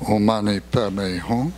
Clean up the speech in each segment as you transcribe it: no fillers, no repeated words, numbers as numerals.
Om Mani Padme Hum.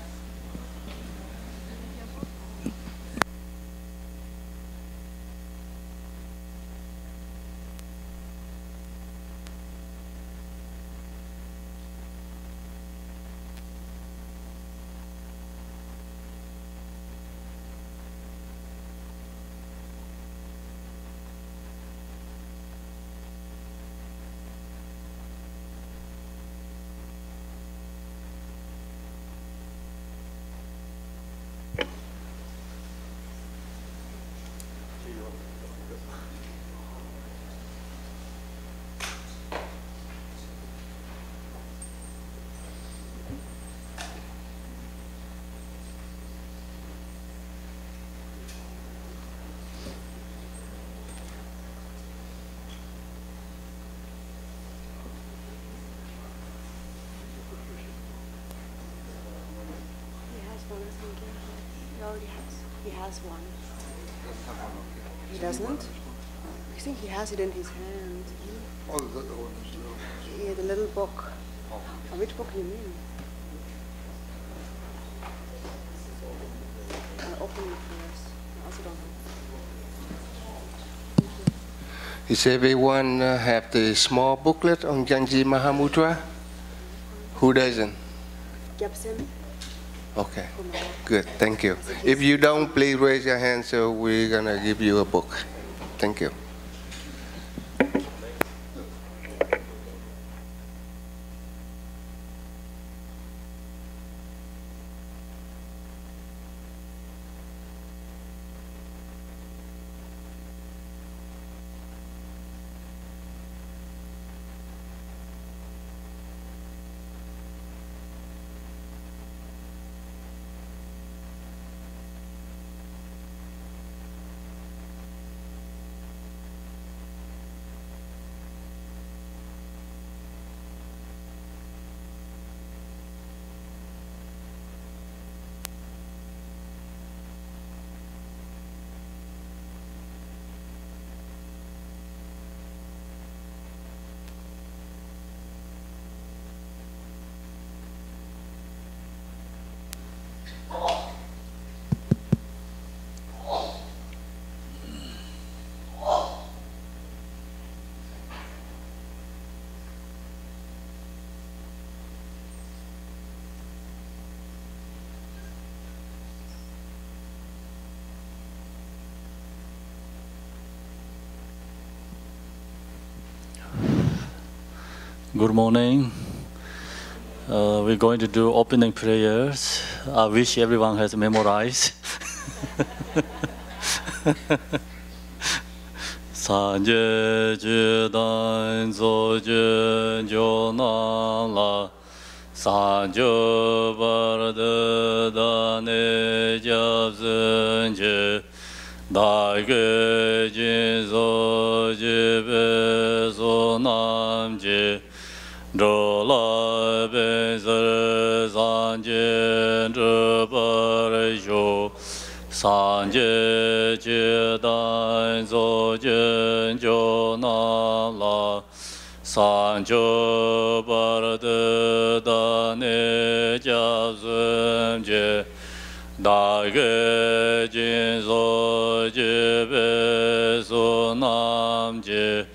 He has one. He doesn't? I think he has it in his hand. Oh, is that the one that's little? Yeah, the little book. Oh. Which book do you mean? I'll open it first. I also don't know. Is everyone have the small booklet on Janji Mahamudra? Who doesn't? Gyapsim. Okay, good, thank you. If you don't, please raise your hand, so we're gonna give you a book. Thank you. Good morning. We're going to do opening prayers. I wish everyone has memorized. Sanje judan zojun jonala sanjo barda dane jabzunje dage jin zojibe sonamje Drola benzer sanje drupar sanje chedan zojen jonala sanjo barde dane jazumje dage jin zojebe sonamje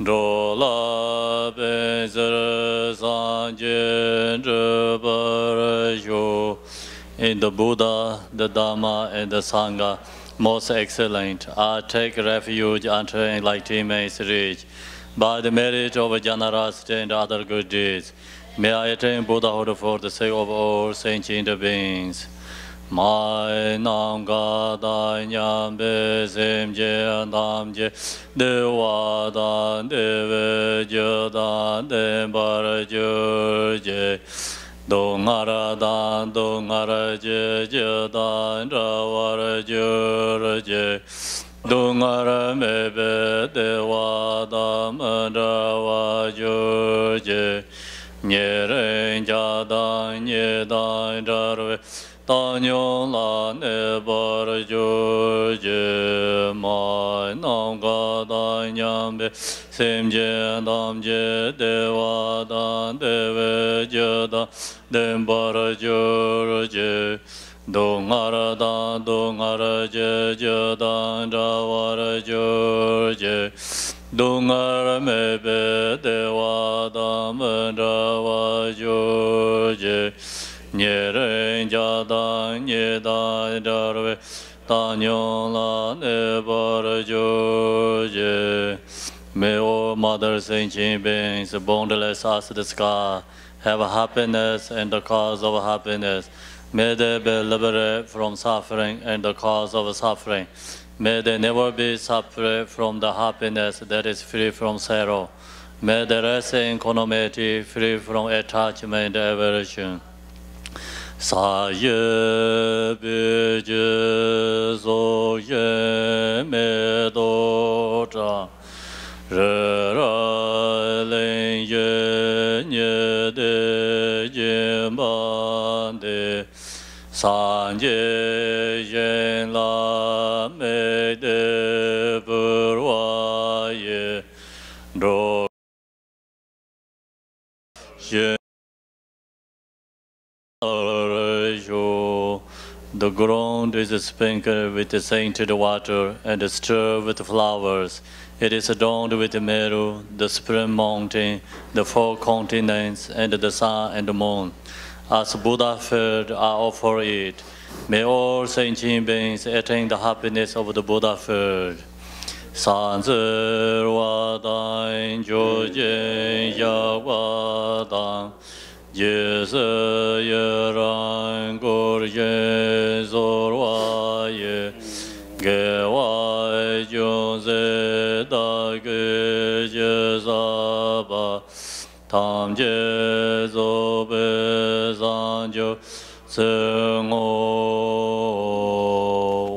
Drola benzer sanje drupar in the Buddha, the Dhamma, and the Sangha, most excellent. I take refuge unto enlightenment is reached. By the merit of generosity and other good deeds, may I attain Buddhahood for the sake of all sentient beings. Mai nam ga da nyam be sem je nam je de wa da de ve je da de bar je dong ara je je da ra war je dong ara me be de wa da ma ra wa je nye ren ja da nye da ra Tanyo la ne bar jo je ma nam ga da nyam be Semje Namje Deva Dan Deve Jada Dembara Jurje Dongara Dan Dongara Jada Dawara Jurje Dongara Mebe Deva Dan Dawa Jurje Nyeren Jada Nyeda Darve Tanyon La Nebara Jurje. May all mothers and beings, boundless as the sky, have happiness and the cause of happiness. May they be liberated from suffering and the cause of suffering. May they never be separate from the happiness that is free from sorrow. May they rest in equanimity, free from attachment and aversion. Saye bije zo ye me do cha. Re ra len ye nye de yin ban de san ye yen la me de bu wa ye do ye the ground is sprinkled with sainted water and stirred with flowers. It is adorned with Meru, the spring mountain, the four continents, and the sun and the moon. As Buddha food, I offer it. May all sentient beings attain the happiness of the Buddha food. Sanzer Wadang Jojen Yawadang Jese Yerang Gorje Zorwaye Gewai Jose Dage Jezaba Tam Jezobe Zanjo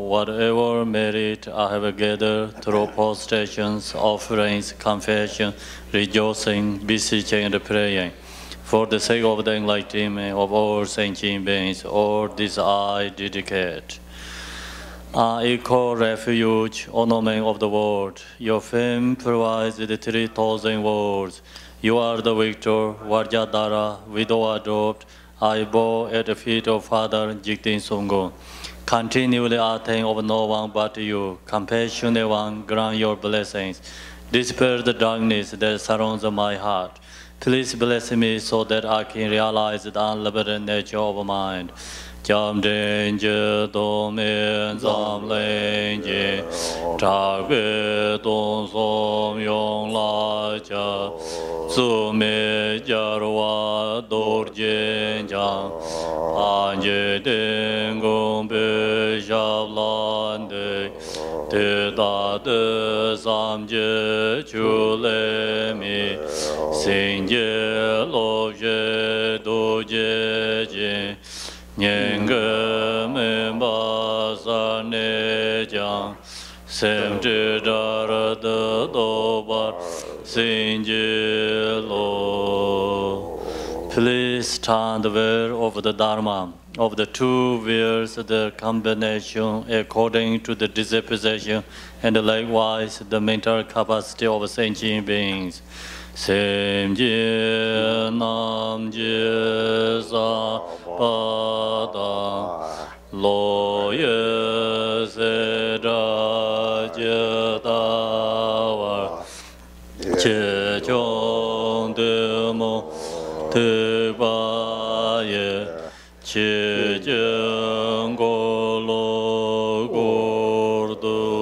Whatever merit I have gathered through prostrations, offerings, confession, rejoicing, beseeching, and praying, for the sake of the enlightenment of all sentient beings, all this I dedicate. Equal refuge, ornament of the world. Your fame provides the 3,000 worlds. You are the victor, Vajradhara, widow adopt. I bow at the feet of Father Jigten Songgon. Continually attain of no one but you. Compassionate one, grant your blessings. Dispel the darkness that surrounds my heart. Please bless me so that I can realize the unlimited nature of mind. Jam denje domen zam lenje Chagwe don som yong la cha Sume jarwa dor jen jang Anje den gong be shab lan de Te da de sam je chu le mi Sin je lo je do je jen Nyenge me ba sa ne jang sem je dar de do bar sin je lo. Please stand aware of the Dharma, of the two wheels, the combination according to the disposition, and likewise the mental capacity of sentient beings. Sem je nam je sa pa da lo ye se da je da wa che chong de mo te ba ye che je go lo go do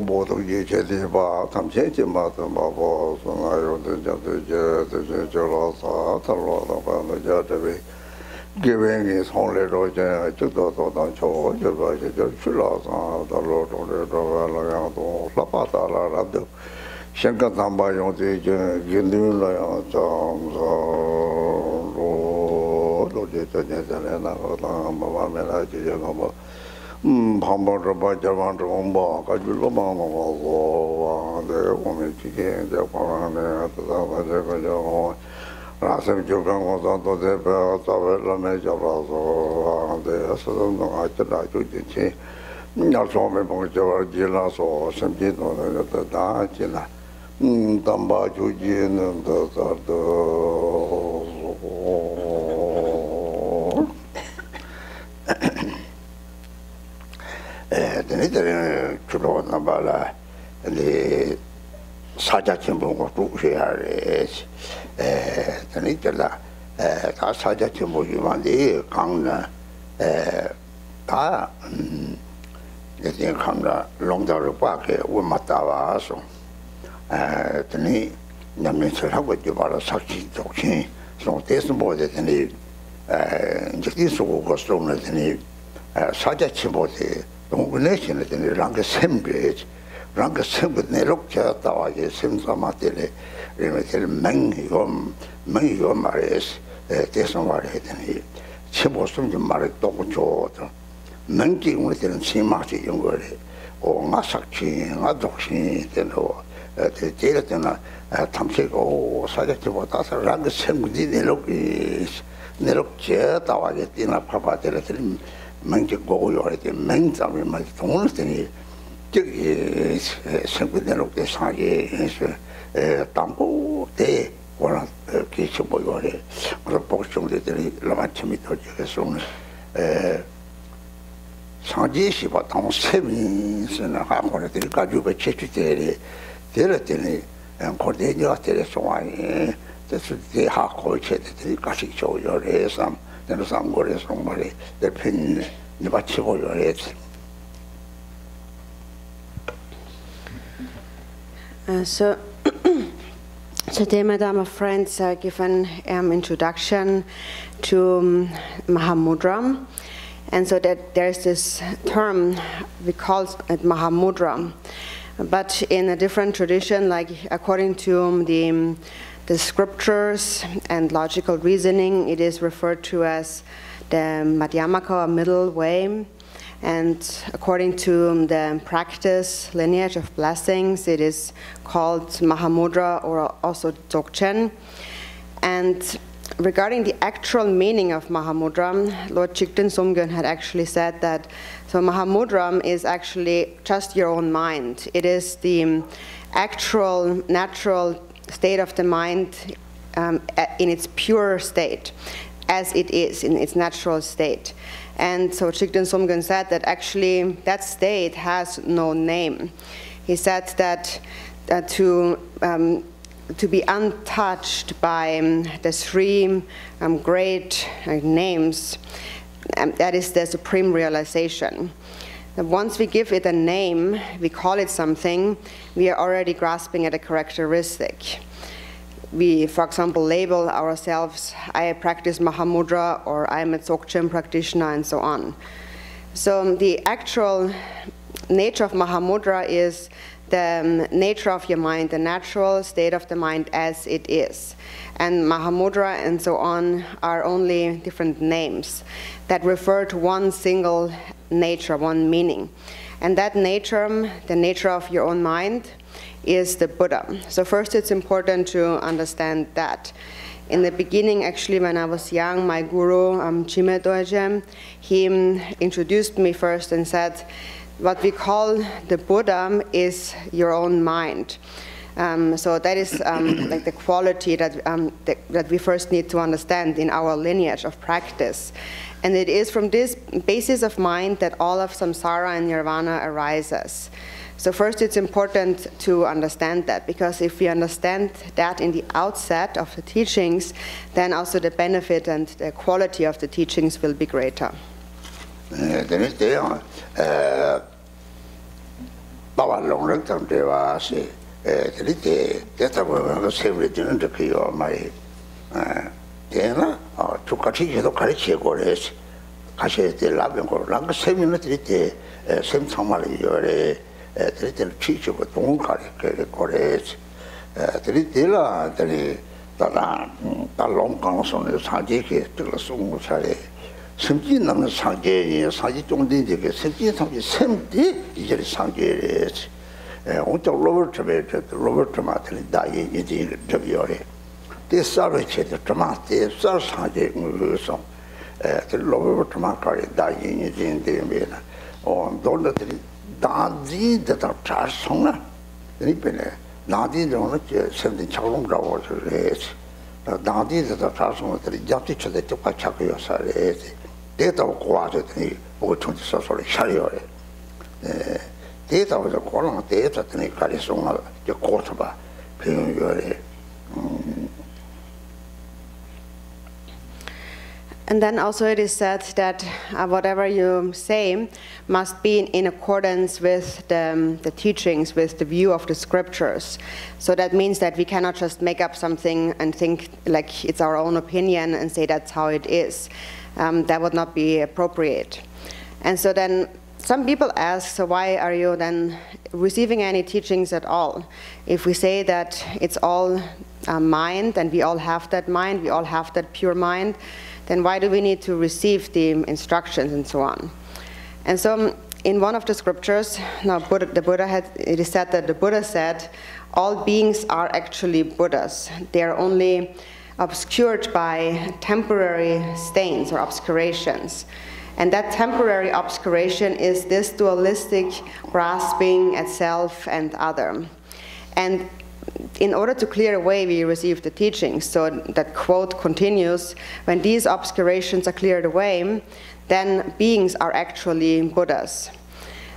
모두 예제들 봐 감세지 마도 뭐 소나요도 저도 저로서 달로도 봐도 저도 개변이 손례로 저 저도 저 출라서 달로도 달로도 라파다라도 생각 담바용데 저 긴들어요 좀로 로제 저네잖아요 나가 마음에나 저거 뭐 방법을 봐자만 좀 봐. 가지고 방법하고 와. 네, 오늘 지게 이제 방안에 하다 가지고 Rasem Jugan was on the Lamejavazo, the Assalam, I could like to change. Not so many Gilas or something on the Dajina. Tamba Jujin and the Nither Chudonabala and the Sajachimbo to share is the Nitella Sajachimbo Yumandi Kanga getting Kanga longer back with Matawa so the knee Yamin with you about a Saki talking so there's more than any this was stronger than any Sajachimbo the nation in the rank assembly rank assembly Neroka Tawaje Simsamatele Rematel Mangio Mares Tesomare and he Chimosum Marik Dogo Mangi within Simati younger or Masaki Adoxin the Teletana Tamseko Sajachimota rank assembly Neroka Tawaje Tina Papa Teletel Mangi go your men's of my phone thing. Simply the look the Sage Tampo, they were a kitchen boy or a portion of the Lamachimito Jason. Sage, she was on 7 and a half or a Gajuba Chechiteri, Teletini, and Cordelia Tereswine. That's the half coach at the Gashi show your some. Then some words somebody the pin the bachivo your head. So today, Madam of Friends, given introduction to Mahamudra, and so that there's this term we call it Mahamudra, but in a different tradition, like according to the scriptures and logical reasoning, it is referred to as the Madhyamaka, or middle way. And according to the practice lineage of blessings, it is called Mahamudra or also Dzogchen. And regarding the actual meaning of Mahamudra, Lord Chigten Somgyön had actually said that so Mahamudra is actually just your own mind. It is the actual, natural state of the mind in its pure state, as it is in its natural state. And so Chigten Somgyön said that actually that state has no name. He said that to be untouched by the three great names, that is the supreme realization. Once we give it a name, we call it something, we are already grasping at a characteristic. We, for example, label ourselves, I practice Mahamudra, or I'm a Dzogchen practitioner, and so on. So the actual nature of Mahamudra is the nature of your mind, the natural state of the mind as it is. And Mahamudra and so on are only different names that refer to one single nature, one meaning. And that nature, the nature of your own mind, is the Buddha. So first it's important to understand that. In the beginning, actually, when I was young, my guru, Chime Dojem, he introduced me first and said, what we call the Buddha is your own mind. So that is like the quality that we first need to understand in our lineage of practice. And it is from this basis of mind that all of samsara and nirvana arises. So first it's important to understand that, because if we understand that in the outset of the teachings, then also the benefit and the quality of the teachings will be greater. this service the drama, the service song, the lower drama carried dying in the Vienna, or don't let the Dadi that are charged song. Nadi don't send the Chalong was raised. Nadi that are charged on the Jati to the Tupachakio Sare, data of quality, or 20 social chariot. Data was a column of data to make Carisona, the quarterback, paying your. And then also it is said that whatever you say must be in accordance with the teachings, with the view of the scriptures. So that means that we cannot just make up something and think like it's our own opinion and say that's how it is. That would not be appropriate. And so then some people ask, so why are you then receiving any teachings at all? If we say that it's all mind and we all have that mind, we all have that pure mind, then why do we need to receive the instructions and so on? And so in one of the scriptures, now it is said that the Buddha said, all beings are actually Buddhas. They are only obscured by temporary stains or obscurations. And that temporary obscuration is this dualistic grasping at self and other. And in order to clear away, we receive the teachings. So that quote continues, when these obscurations are cleared away, then beings are actually Buddhas.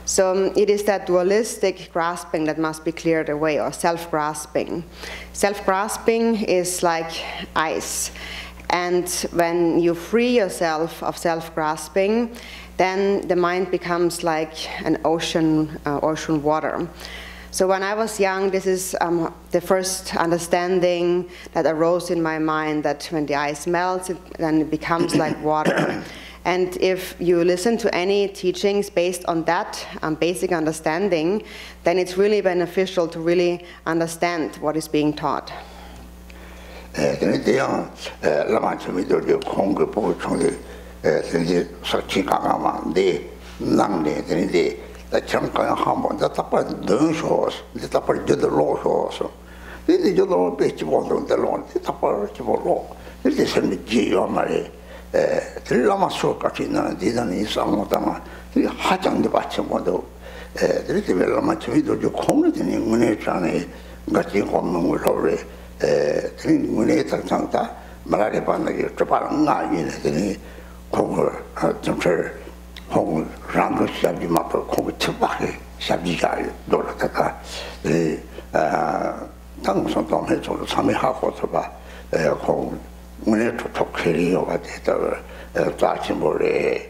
So it is that dualistic grasping that must be cleared away, or self-grasping. Self-grasping is like ice. And when you free yourself of self-grasping, then the mind becomes like an ocean water. So when I was young, this is the first understanding that arose in my mind, that when the ice melts, then it becomes like water. And if you listen to any teachings based on that basic understanding, then it's really beneficial to really understand what is being taught. The champion humble, the tapper don't shows, the tapper did the law shows. This is your bitch on the lawn, the tapper law. This is a G or Mary. Three Lama Sokatina didn't in some of them. The Hatan the Batcham model. The little Lama Chivido, you call it in Munechane, Garchen Rinpoche, Muneta Santa, Marapana, Trapanga, in the Congo, Hong Rango Shabi Mapo, Kong Tubaki, Shabi Doraka, the tongues of Tom Head or Sami Hakotoba, Hong Muneto Tokiri or whatever, Tachimore,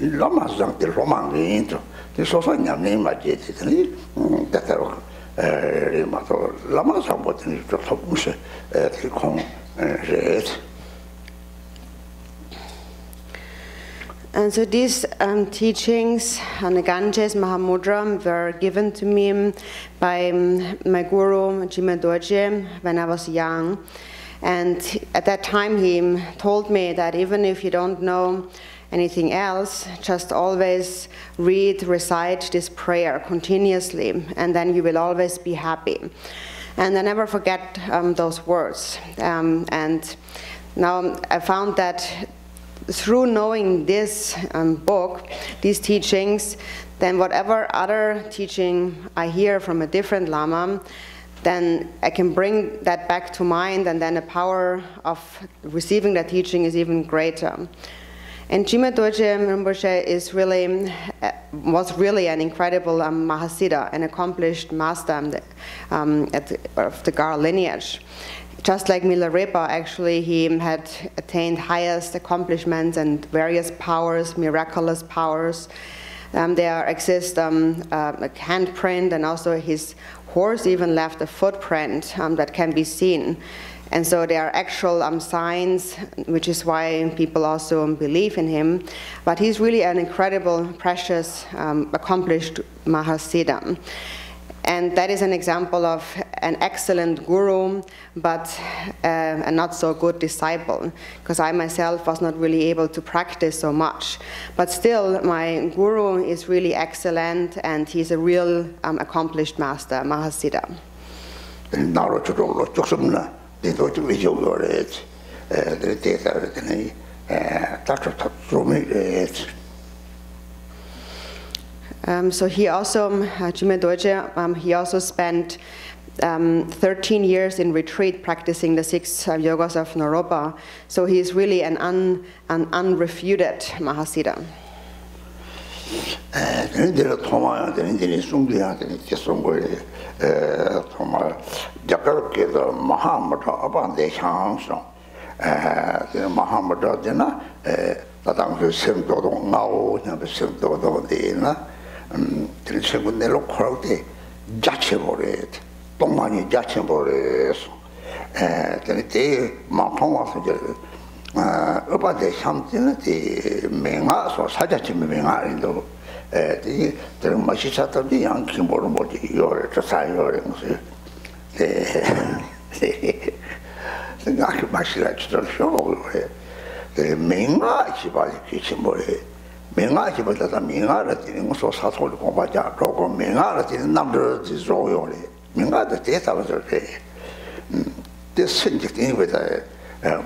Lamas, the Roman into this also name I did it, that Lamas are what in the Topuse, the Kong Red. And so these teachings on the Ganges Mahamudra were given to me by my guru Jime Dorje when I was young. And at that time he told me that even if you don't know anything else, just always recite this prayer continuously, and then you will always be happy. And I never forget those words. And now I found that through knowing this book, these teachings, then whatever other teaching I hear from a different Lama, then I can bring that back to mind, and then the power of receiving that teaching is even greater. And Jime Dorje Rinpoche was really an incredible Mahasiddha, an accomplished master of the Gar lineage. Just like Milarepa, actually, he had attained highest accomplishments and various powers, miraculous powers. There exists a handprint, and also his horse even left a footprint that can be seen. And so there are actual signs, which is why people also believe in him. But he's really an incredible, precious, accomplished Mahasiddha. And that is an example of an excellent guru, but a not so good disciple, because I myself was not really able to practice so much. But still, my guru is really excellent, and he's a real accomplished master, Mahasiddha. they don't do it. The data, so he also, Jime Dorje, he also spent 13 years in retreat practicing the 6 yogas of Naropa. So he is really an unrefuted Mahasiddha. 동만이 자체버려서 근데 마통와서 어바데 삼진의 맹아서 사자침의 맹아인도 이 들은 맛이 찾더니 양키 모르는 뭐지 요를 저 사요를 무슨 생각이 맛이라 주던 쇼고요 맹아 집안이 기침버려 맹아 집에다 맹아를 드는 거 사소를 공부하자 그러고 맹아를 드는 남들 지조요래 맹아도 대사버서 그 선직된 거다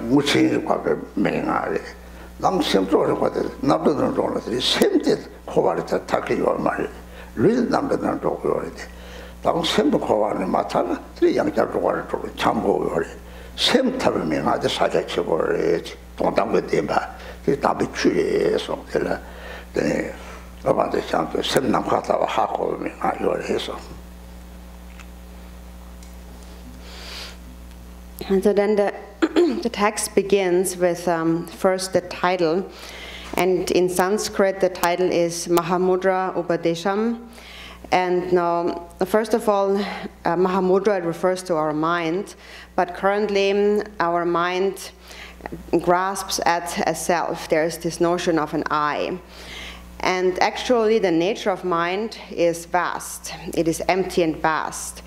무치의 과거 맹아래 남심조를 과거 남들은 조는 샘때 고발을 다 타기요 말 르 남들은 조고요래 남심도 고발을 맡아는 그 양자 조과를 좀 참고요래 샘탑을 맹아도 사자치고래 동담고 대바 그 답이 취해서 되라 네 어바데 상도 샘남 갔다와 하고 맹아요래 해서 And so then the text begins with first the title, and in Sanskrit the title is Mahamudra Upadesham. And now, first of all, Mahamudra refers to our mind, but currently our mind grasps at a self. There's this notion of an I. And actually the nature of mind is vast. It is empty and vast.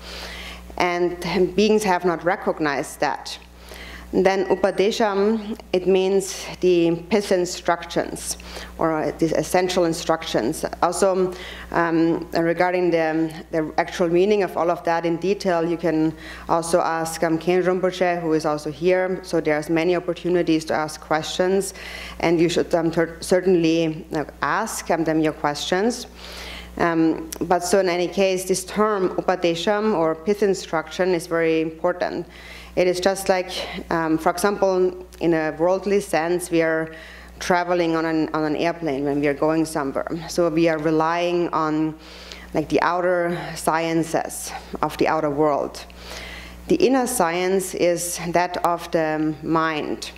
And beings have not recognized that. And then Upadesham, it means the pith instructions, or the essential instructions. Also, regarding the actual meaning of all of that in detail, you can also ask Garchen Rinpoche, who is also here. So there's many opportunities to ask questions, and you should certainly ask them your questions. But so in any case, this term Upadesham or pith instruction is very important. It is just like, for example, in a worldly sense, we are traveling on an airplane when we are going somewhere. So we are relying on like the outer sciences of the outer world. The inner science is that of the mind.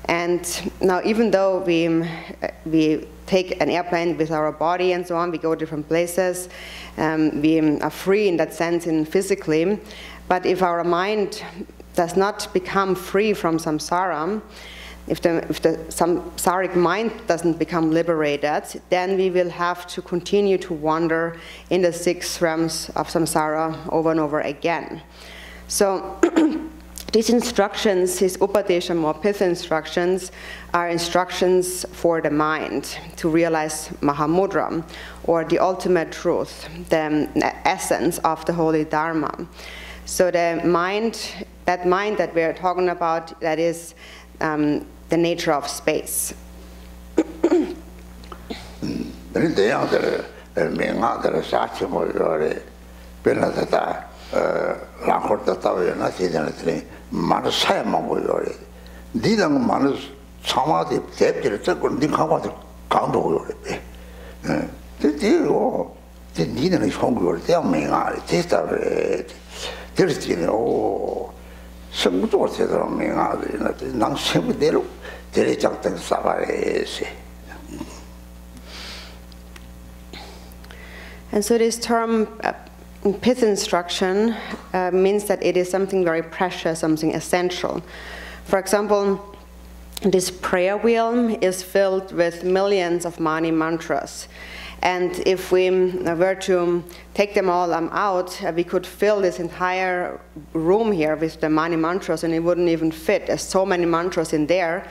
And now, even though we take an airplane with our body and so on, we go different places, we are free in that sense physically, but if our mind does not become free from samsara, if the samsaric mind doesn't become liberated, then we will have to continue to wander in the 6 realms of samsara over and over again. So these instructions, these Upadesham or pith instructions, are instructions for the mind to realize Mahamudra, or the ultimate truth, the essence of the holy Dharma. So the mind, that mind that we are talking about, that is the nature of space. And so this term pith instruction means that it is something very precious, something essential. For example, this prayer wheel is filled with millions of mani mantras. And if we were to take them all out, we could fill this entire room here with the mani mantras, and it wouldn't even fit. There's so many mantras in there.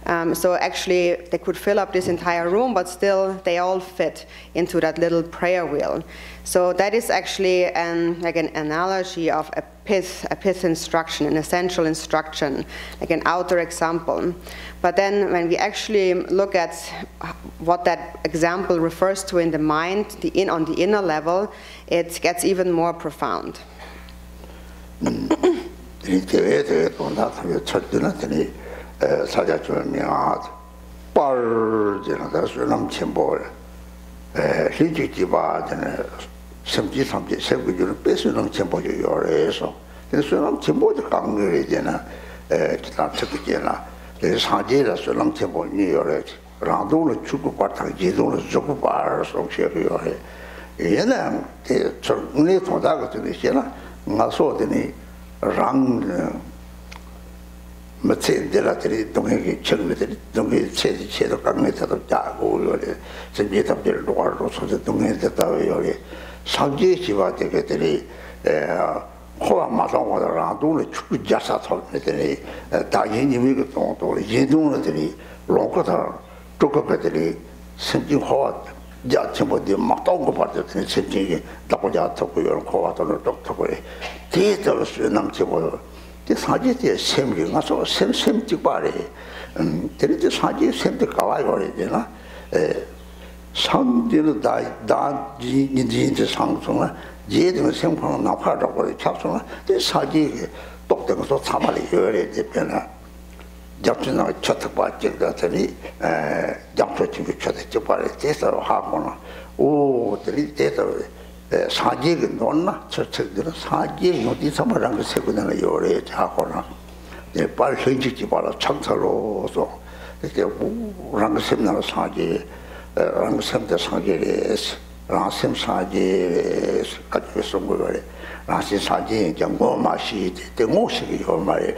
So actually, they could fill up this entire room, but still, they all fit into that little prayer wheel. So that is actually like an analogy of a pith instruction, an essential instruction, like an outer example. But then when we actually look at what that example refers to in the mind, on the inner level, it gets even more profound. 심지 삼지 세구주를 뺏으는 전보주 요래서 그래서 전보주 강렬이 되나 기타 특기나 상제라 소람 전보니 요래 라도를 주고 받다 제도를 주고 봐서 속셔요 얘는 저 눈에 도다가 되잖아 나서더니 랑 마체들한테 동행이 처음에들이 동행 체도 강매도 짜고 요래 전제답들 로아로 소재 동행됐다 요래 상계 지와되게들이 호와 마상와라 돈을 축구 자사 털들이 다행히 그 돈도 예동들이 로커다 쪼커들이 생긴 호와 자체보다 막다운 거 받았더니 생긴이 나고자 듣고 이런 호와 돈을 똑똑고 뒤에서 남체고 그 사지에 샘이 가서 샘 찍바래 데리지 사지 샘도 가와요 그러잖아 상대는 다 인지인지 상승을 예든 생포는 나파라고 잡소는 그 사지 똑똑해서 참아리 요래 되잖아 잡지나 쳤다 봤더니 잡초치고 쳤다 봐래 돼서 하고는 오 들이 돼서 사지가 놓나 저쪽들은 사지 어디서 말한 거 세고는 요래 하고는 내 빨리 현직지 봐라 창설로서 이렇게 뭐랑 셈나 사지 랑샘대 상계레스 랑샘 사제레스 같이送过来 랑샘 사제 정보 맛이 대모식이 요 말에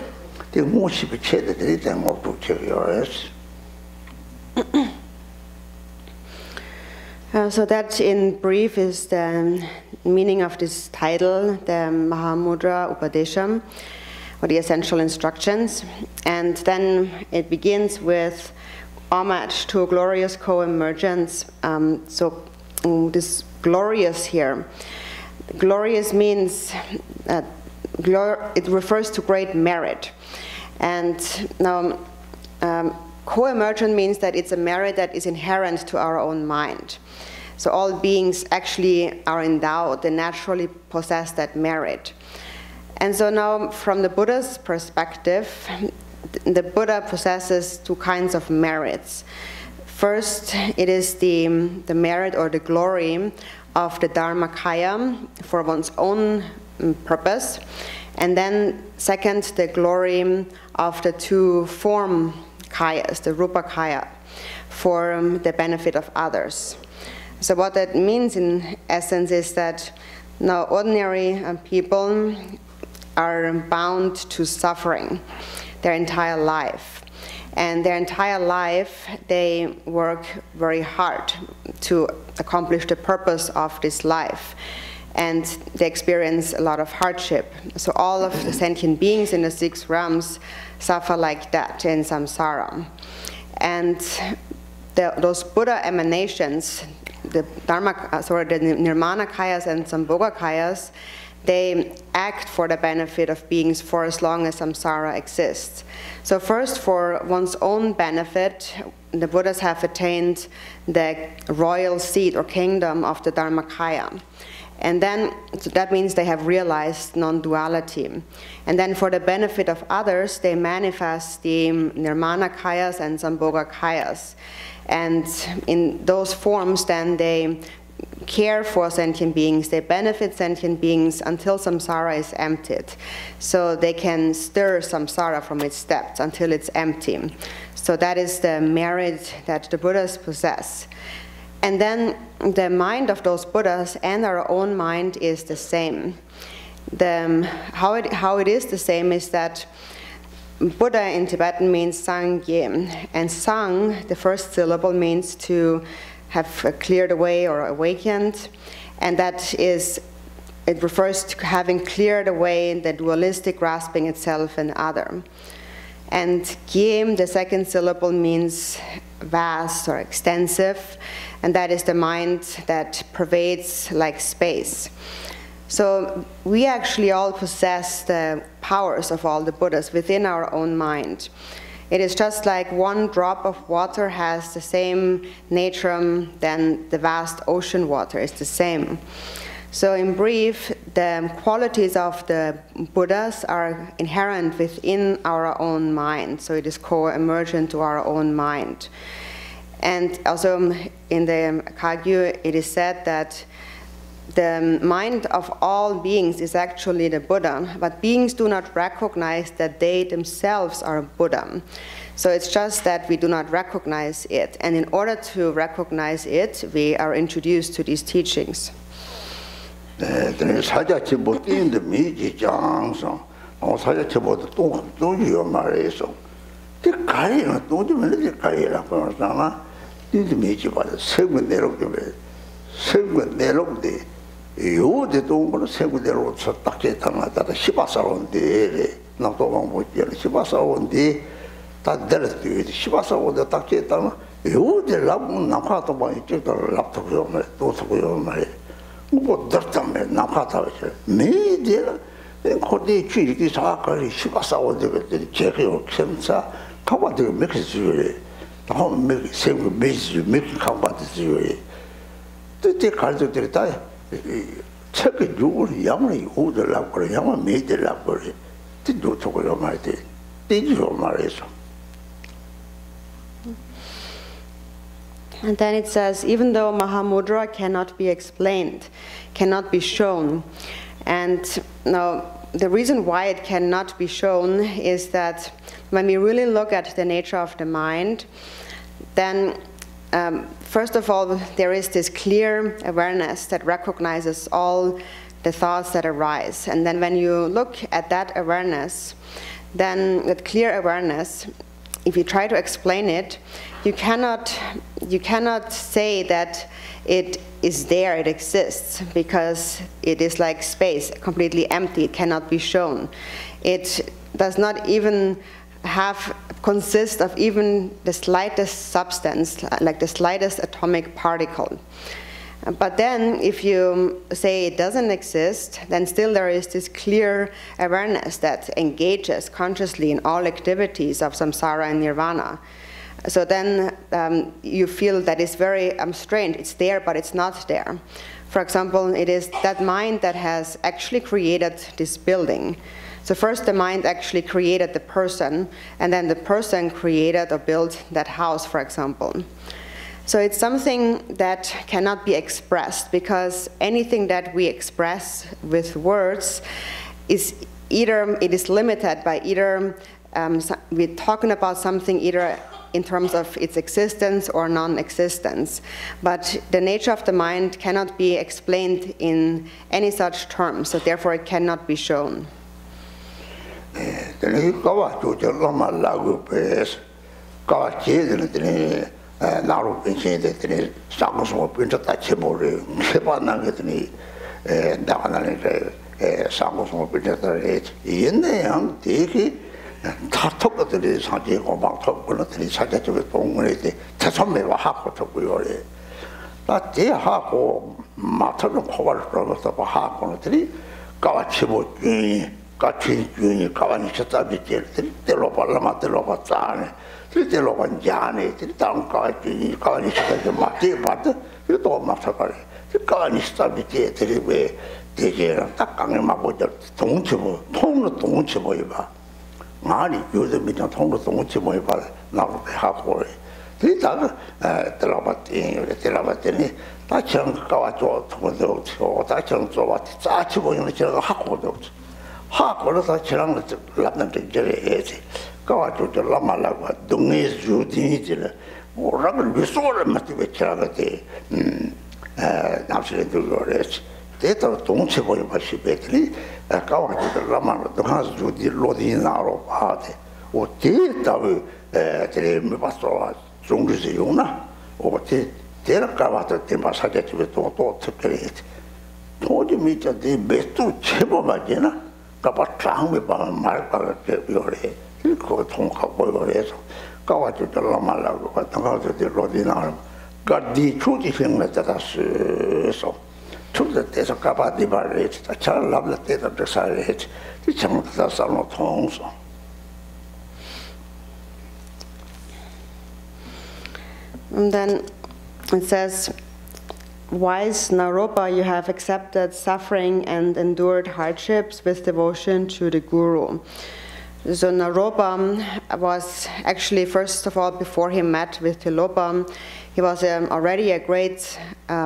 대모식이 체들이 대모도 체요레스. So that in brief is the meaning of this title, the Mahamudra Upadesham, or the essential instructions. And then it begins with homage to a glorious co-emergence. This glorious here. Glorious means, it refers to great merit. And now, co-emergent means that it's a merit that is inherent to our own mind. So all beings actually are endowed, they naturally possess that merit. And so now, from the Buddha's perspective, the Buddha possesses two kinds of merits. First, it is the merit or the glory of the Dharmakaya for one's own purpose. And then second, the glory of the two form kayas, the Rupa Kaya, for the benefit of others. So what that means in essence is that now ordinary people are bound to suffering their entire life. And their entire life, they work very hard to accomplish the purpose of this life. And they experience a lot of hardship. So all of the sentient beings in the 6 realms suffer like that in samsara. And those Buddha emanations, the Nirmana Kayas and Sambhoga Kayas, they act for the benefit of beings for as long as samsara exists. So first, for one's own benefit, the Buddhas have attained the royal seat or kingdom of the Dharmakaya. And then, so that means they have realized non-duality. And then for the benefit of others, they manifest the Nirmana Kayas and Sambhoga Kayas. And in those forms, then they care for sentient beings, they benefit sentient beings until samsara is emptied. So they can stir samsara from its depths until it's empty. So that is the merit that the Buddhas possess. And then the mind of those Buddhas and our own mind is the same. How it is the same is that Buddha in Tibetan means Sangye, and Sang, the first syllable, means to have cleared away or awakened, and that is, it refers to having cleared away the dualistic grasping itself and other. And Kiem, the second syllable, means vast or extensive, and that is the mind that pervades like space. So we actually all possess the powers of all the Buddhas within our own mind. It is just like one drop of water has the same nature, then the vast ocean water is the same. So in brief, the qualities of the Buddhas are inherent within our own mind. So it is co-emergent to our own mind. And also in the Kagyu, it is said that the mind of all beings is actually the Buddha, but beings do not recognize that they themselves are Buddha. So it's just that we do not recognize it. And in order to recognize it, we are introduced to these teachings. 사자치 못 뛰는데 미지 장성 사자치보다 똥이요 말해서 그 가리는 똥주면 가리라고 하잖아 뛰는데 미지 봐도 세군 내려오게 세군 내려오게 요데 똥을 세군 내려오서 딱 제타나다 시바사온데 나도 못 뛰는 시바사온데 다 내려뛰어 시바사온데 딱 제타나 요데 랍은 나파도 봐 이쪽도 랍도요 말 도서고요 말 뭐 더다면 나파타서 메디라 거기 취직이 사과를 시바사오데 그때 제가 캠사 가봐도 맥스주에 다음 맥 세고 메시 맥 가봐도주에 그때 갈도 때다 책이 누구를 양을 오더라고 그래 양을 메들라고 그래 뜻도 저거요 말대 뜻이요 말해서. And then it says, even though Mahamudra cannot be explained, cannot be shown, and now the reason why it cannot be shown is that when we really look at the nature of the mind, then first of all, there is this clear awareness that recognizes all the thoughts that arise. And then when you look at that awareness, then that clear awareness, if you try to explain it, you cannot say that it is there, it exists, because it is like space, completely empty, it cannot be shown. It does not even consist of even the slightest substance, like the slightest atomic particle. But then, if you say it doesn't exist, then still there is this clear awareness that engages consciously in all activities of samsara and nirvana. So then you feel that it's very strange. It's there, but it's not there. For example, it is that mind that has actually created this building. So first the mind actually created the person, and then the person created or built that house, for example. So it's something that cannot be expressed, because anything that we express with words is either, it is limited by either, we're talking about something either in terms of its existence or non-existence. But the nature of the mind cannot be explained in any such terms, so therefore it cannot be shown. 나로 변신했더니 상고서 변쳤다 쳐버려 해봤나겠더니 나가나니 상고서 변쳤다 옛날에 되게 다 톡것들이 사지고 막 톡거들이 사자쪽에 동문에 대선매와 하고 톡고요 나 대하고 마트는 코발 들어서 하고들이 까치 보니 까치 주니 까와니 쳤다비 때로 발라마 때로 봤다네 때로 반자네 때로 까치 까와니 쳤다비 맞지 봤다 이거 맞춰가래 까와니 쳤다비 때들이 왜 대제랑 딱 강에 맞고저 동치보 통로 동치보 봐 아니 요즘 밑에 통로 동치보 봐 나도 하고 그러다가 들어봤더니 다 정가와줘 통도 다 정조와 짜치 보이는 저거 하고도 하고서 저랑 랍는데 저래지 가와줘 저 라말라고 동네 주디지를 뭐라고 미소를 맞게 쳐가지 남실에 들어오래지 대도 동체 보여 봐시 배들이 가와줘 저 라말로 동하스 주디 로디나로 봐대 오 대다고 드레미 봤어 중주세요나 어때 데려가와서 대마사제집에 또 특별히 도저히 미쳤지 몇도 제법하지나 가봐 장미 봐 말까가 요래 그거 통하고 해서 가와도 들어말라고 같은 거도 로디나 가디 추지 생각했다서 추지 때서 가바디 바래 잘 납다 때서 살해 지금부터 살로 통서. And then it says, wise Naropa, you have accepted suffering and endured hardships with devotion to the Guru. So Naropa was actually, first of all, before he met with Tilopa, he was already a great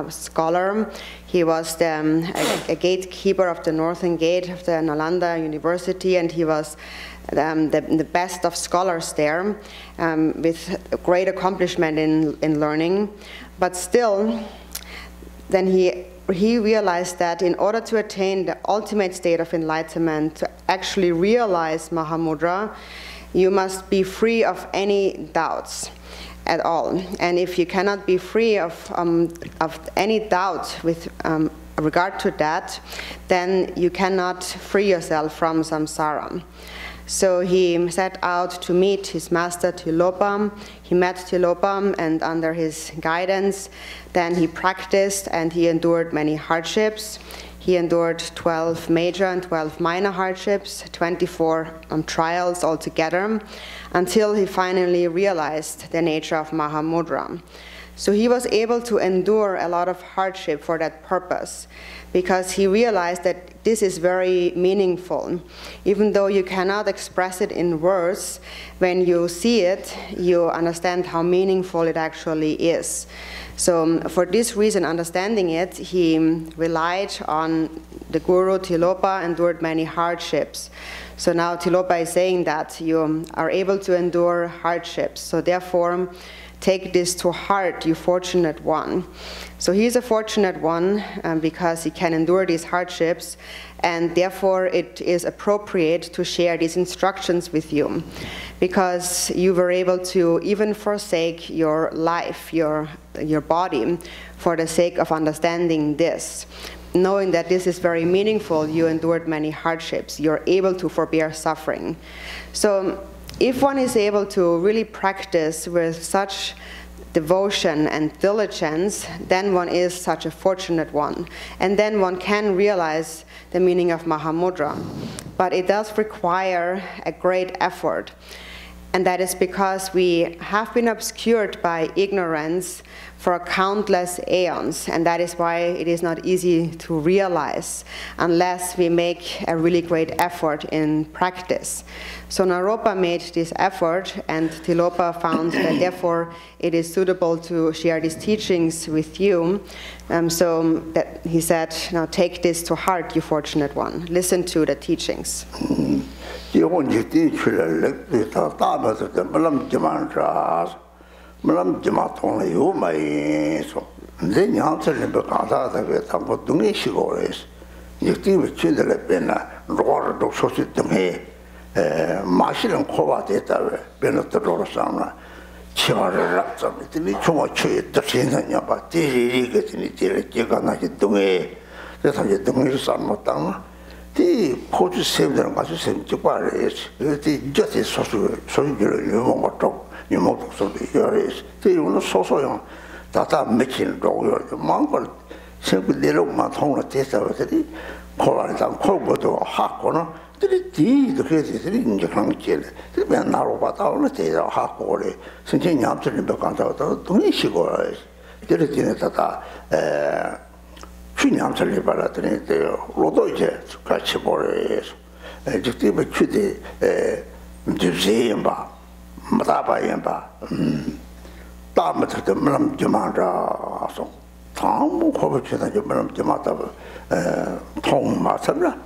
scholar. He was a gatekeeper of the northern gate of the Nalanda University, and he was the best of scholars there, with great accomplishment in learning. But still, then he realized that in order to attain the ultimate state of enlightenment, to actually realize Mahamudra, you must be free of any doubts at all. And if you cannot be free of any doubt with regard to that, then you cannot free yourself from samsara. So he set out to meet his master Tilopa. He met Tilopa, and under his guidance, then he practiced and he endured many hardships. He endured 12 major and 12 minor hardships, 24 trials altogether, until he finally realized the nature of Mahamudra. So he was able to endure a lot of hardship for that purpose, because he realized that this is very meaningful. Even though you cannot express it in words, when you see it, you understand how meaningful it actually is. So for this reason, understanding it, he relied on the Guru Tilopa, endured many hardships. So now Tilopa is saying that you are able to endure hardships. So therefore, take this to heart, you fortunate one. So he's a fortunate one because he can endure these hardships, and therefore it is appropriate to share these instructions with you, because you were able to even forsake your life, your body, for the sake of understanding this. Knowing that this is very meaningful, you endured many hardships. You're able to forbear suffering. So if one is able to really practice with such devotion and diligence, then one is such a fortunate one. And then one can realize the meaning of Mahamudra. But it does require a great effort. And that is because we have been obscured by ignorance for countless aeons, and that is why it is not easy to realize unless we make a really great effort in practice. So Naropa made this effort, and Tilopa found that therefore it is suitable to share these teachings with you. So that he said, now take this to heart, you fortunate one. Listen to the teachings. Malam jama tong yu mai so de nyang tse le ba ka da da ge tang ko dung yi shi go le ni ti bi chin de le ben na ro do so si de me ma shi len ko ba de da ben na de ro sa na chi wa ra za mi ti ni chu mo chi de chen na nya ba ti ri ge ti ni ti le je ga na ji dung yi de ta ji dung yi sa mo tang ti ko ju se de ga ju se ji ba le ti je ti so ji le yu mo to you must also be here is the one so young that are making dog mongol simply little matona test of the color and cold to a hack on the case in the country. The man narrow but all the days are half or since up to the back out of Tunisigo. There is in it that Chinyam to live at the Rodoje to catch a boy. Just give it to the museum bar. Matabayamba, Damatak the Malam Jamada, so Tom Kovich and Malam Jamata, Tom Masabra,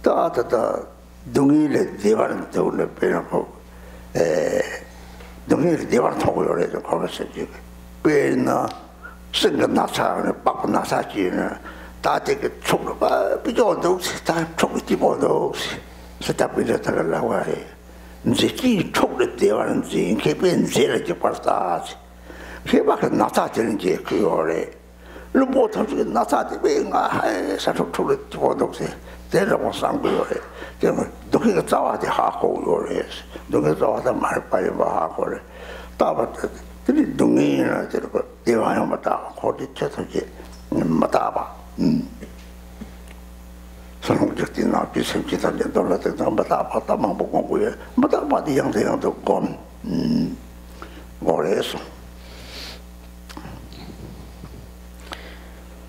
the Dungil, they weren't doing the pinnacle, Dungil, they weren't talking already, the conversation. Being single Nasa and a Papa Nasachi, that take a chocolate, beyond those, time chocolate all those, set up with the Tagalaway. Ziki took the deal and keep in zero to partage. He back at Nata and Jake, Lumbo Toshi, Nasati being a sort of toilet for those. There was some good. Looking at our Hako, your is. Looking at all the Marpai of Hako. Tabat, didn't do me, Divine Mata, Hoti Chataki, Mataba. Some just in our piece of Chita, don't let it know, but Mataba, the young thing to gone.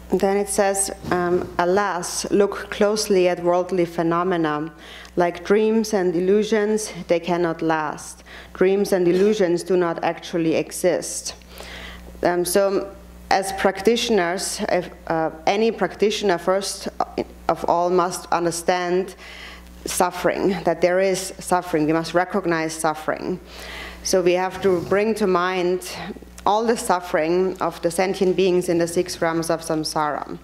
Then it says, alas, look closely at worldly phenomena. Like dreams and illusions, they cannot last. Dreams and illusions do not actually exist. So as practitioners, any practitioner first of all must understand suffering, that there is suffering. We must recognize suffering. So we have to bring to mind all the suffering of the sentient beings in the 6 realms of samsara.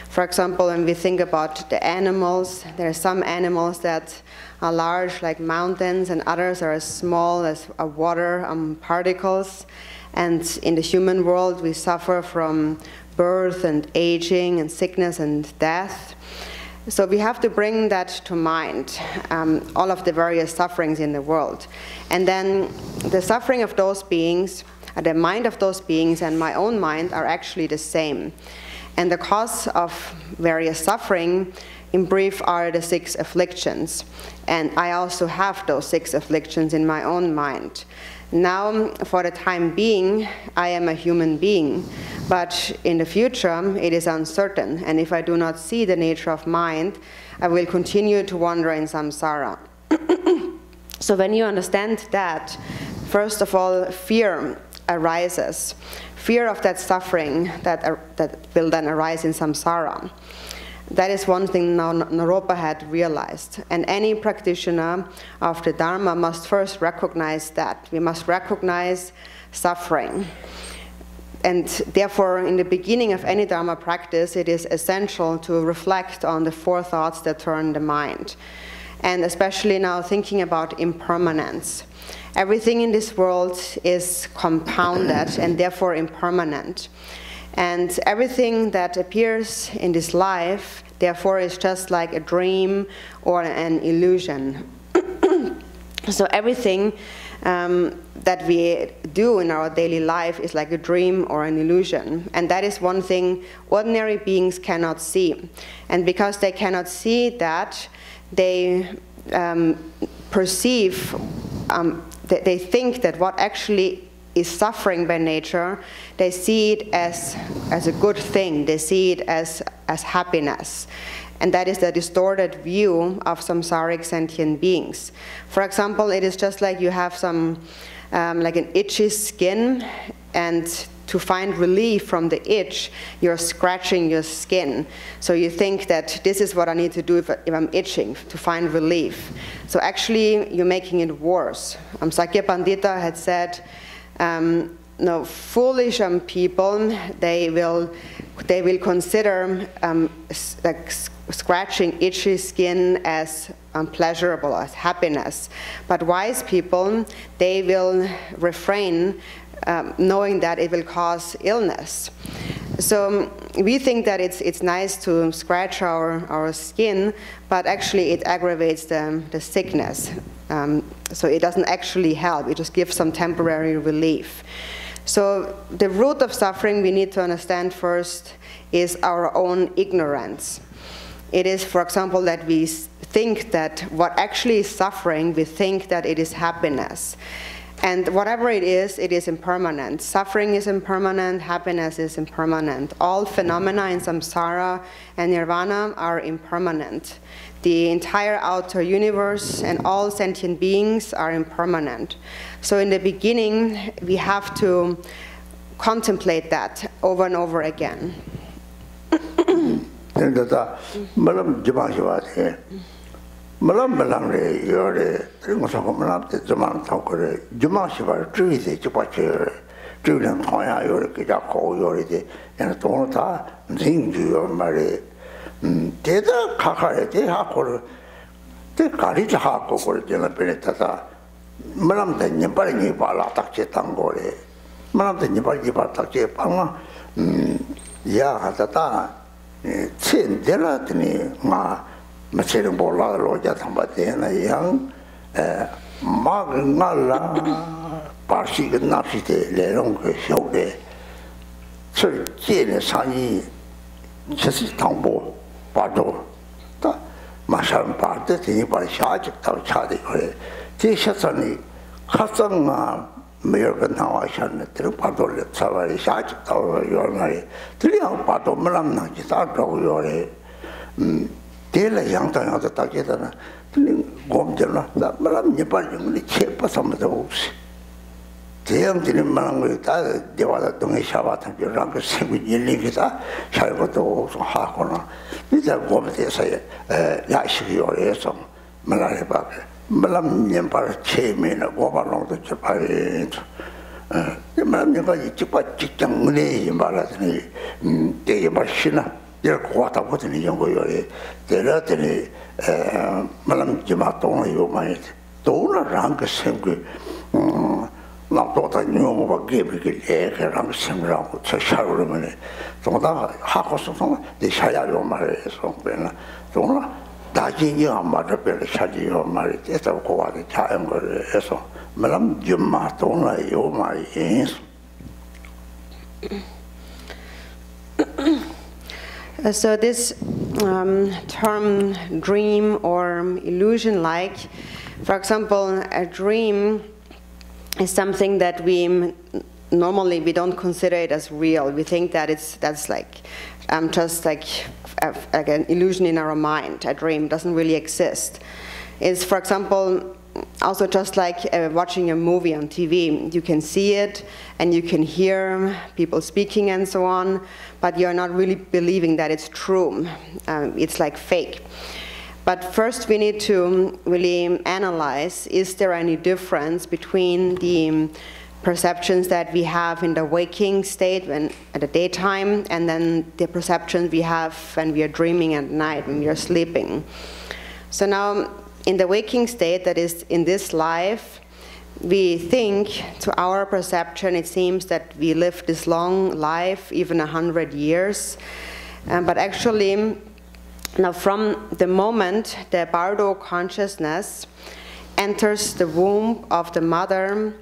For example, when we think about the animals, there are some animals that are large like mountains and others are as small as water particles. And in the human world, we suffer from birth and aging and sickness and death. So we have to bring that to mind, all of the various sufferings in the world. And then the suffering of those beings, the mind of those beings and my own mind are actually the same. And the cause of various suffering, in brief, are the 6 afflictions. And I also have those 6 afflictions in my own mind. Now, for the time being, I am a human being. But in the future, it is uncertain. And if I do not see the nature of mind, I will continue to wander in samsara. So when you understand that, first of all, fear arises. Fear of that suffering that will then arise in samsara. That is one thing now Naropa had realized. And any practitioner of the Dharma must first recognize that. We must recognize suffering. And therefore, in the beginning of any Dharma practice, it is essential to reflect on the 4 thoughts that turn the mind. And especially now thinking about impermanence. Everything in this world is compounded and therefore impermanent. And everything that appears in this life, therefore, is just like a dream or an illusion. So everything that we do in our daily life is like a dream or an illusion. And that is one thing ordinary beings cannot see. And because they cannot see that, they perceive, they think that what actually is suffering by nature, they see it as a good thing. They see it as happiness. And that is the distorted view of samsaric sentient beings. For example, it is just like you have some, like an itchy skin, and to find relief from the itch, you're scratching your skin. So you think that this is what I need to do if I'm itching, to find relief. So actually, you're making it worse. Sakya Pandita had said, no, foolish people, they will consider like scratching itchy skin as pleasurable, as happiness. But wise people, they will refrain, knowing that it will cause illness. So we think that it's nice to scratch our skin, but actually it aggravates the sickness. So it doesn't actually help, it just gives some temporary relief. So the root of suffering we need to understand first is our own ignorance. It is, for example, that we think that what actually is suffering, we think that it is happiness. And whatever it is impermanent. Suffering is impermanent, happiness is impermanent. All phenomena in samsara and nirvana are impermanent. The entire outer universe and all sentient beings are impermanent. So in the beginning, we have to contemplate that over and over again. Malam Belang, you're the Zaman Talker, Jumashiva, Trees, Chupacher, Julian Toya, you're Kijako, you're the Tonata, Zing, you're Mary. Teta Kakare, they Hakor, the Karija Hako for Jena Penetata, Malam the Nipari Bala Tache Tangore, Malam the Nipari Batache Panga, ya ta chen de la ni ma ma chen bo la lo ja thang ba de na yang ma nga la pa shi ge na shi de le rong ge xiao de ce jie ne shang yi ce shi tang bo ba zhou da ma shan ba de de ba xia ji dao cha de ge ji xia zhen ni ka zheng a 没有跟他话想的，这个巴多的稍微下去到原来，这两巴多没那么难去打着原来，对了，样当样的大家的呢，这里我们讲了，那没那么一般人的钱不什么东西，这样子的没那么大的地方的东西下巴他就让个社会年龄给他，下一个都说哈可能，你在我们这些亚细个原来上没那里巴个。 malam niệm par che me na go ba long to che pa re malam niệm cái chỉ pa chỉ chẳng ne ba la ni te ba shi na ya ko ta ko ni yong go yo le te la te ni malam chỉ ma to na yo ma ye to na rang ka sem ke na to ta ni mo ba ge bi ke le ke rang sem ra ko cha sha ro me ne to da ha ko so so de sha ya yo ma re so be na to na 大金要嘛这边的下地要嘛的，这首国外的家人个人说，没那么就嘛懂了有嘛因素。So this term dream or illusion like, for example, a dream is something that we don't consider it as real. We think that that's like just like an illusion in our mind. A dream doesn't really exist. It's, for example, also just like watching a movie on TV. You can see it and you can hear people speaking and so on, but you're not really believing that it's true. It's like fake. But first we need to really analyze, is there any difference between the perceptions that we have in the waking state when at the daytime, and then the perceptions we have when we are dreaming at night, when we are sleeping. So now, in the waking state, that is in this life, we think, to our perception, it seems that we live this long life, even 100 years. But actually, now from the moment the Bardo consciousness enters the womb of the mother,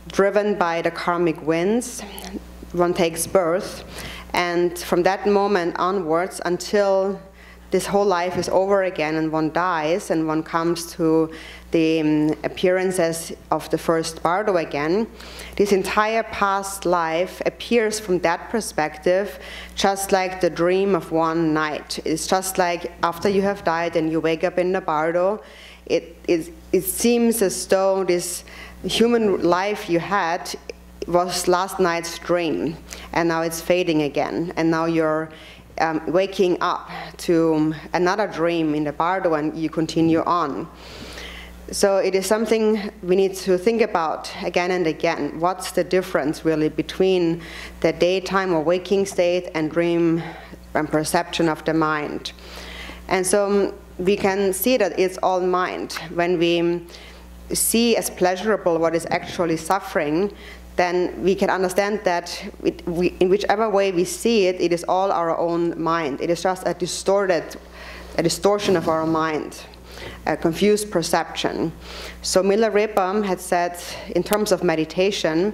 driven by the karmic winds, one takes birth, and from that moment onwards until this whole life is over again and one dies and one comes to the appearances of the first Bardo again, this entire past life appears from that perspective just like the dream of one night. It's just like after you have died and you wake up in the Bardo, it seems as though this human life you had was last night's dream, and now it's fading again, and now you're waking up to another dream in the Bardo and you continue on. So it is something we need to think about again and again. What's the difference really between the daytime or waking state and dream and perception of the mind? And so we can see that it's all mind. When we see as pleasurable what is actually suffering, then we can understand that in whichever way we see it, it is all our own mind. It is just a distortion of our mind, a confused perception. So Milarepa had said, in terms of meditation,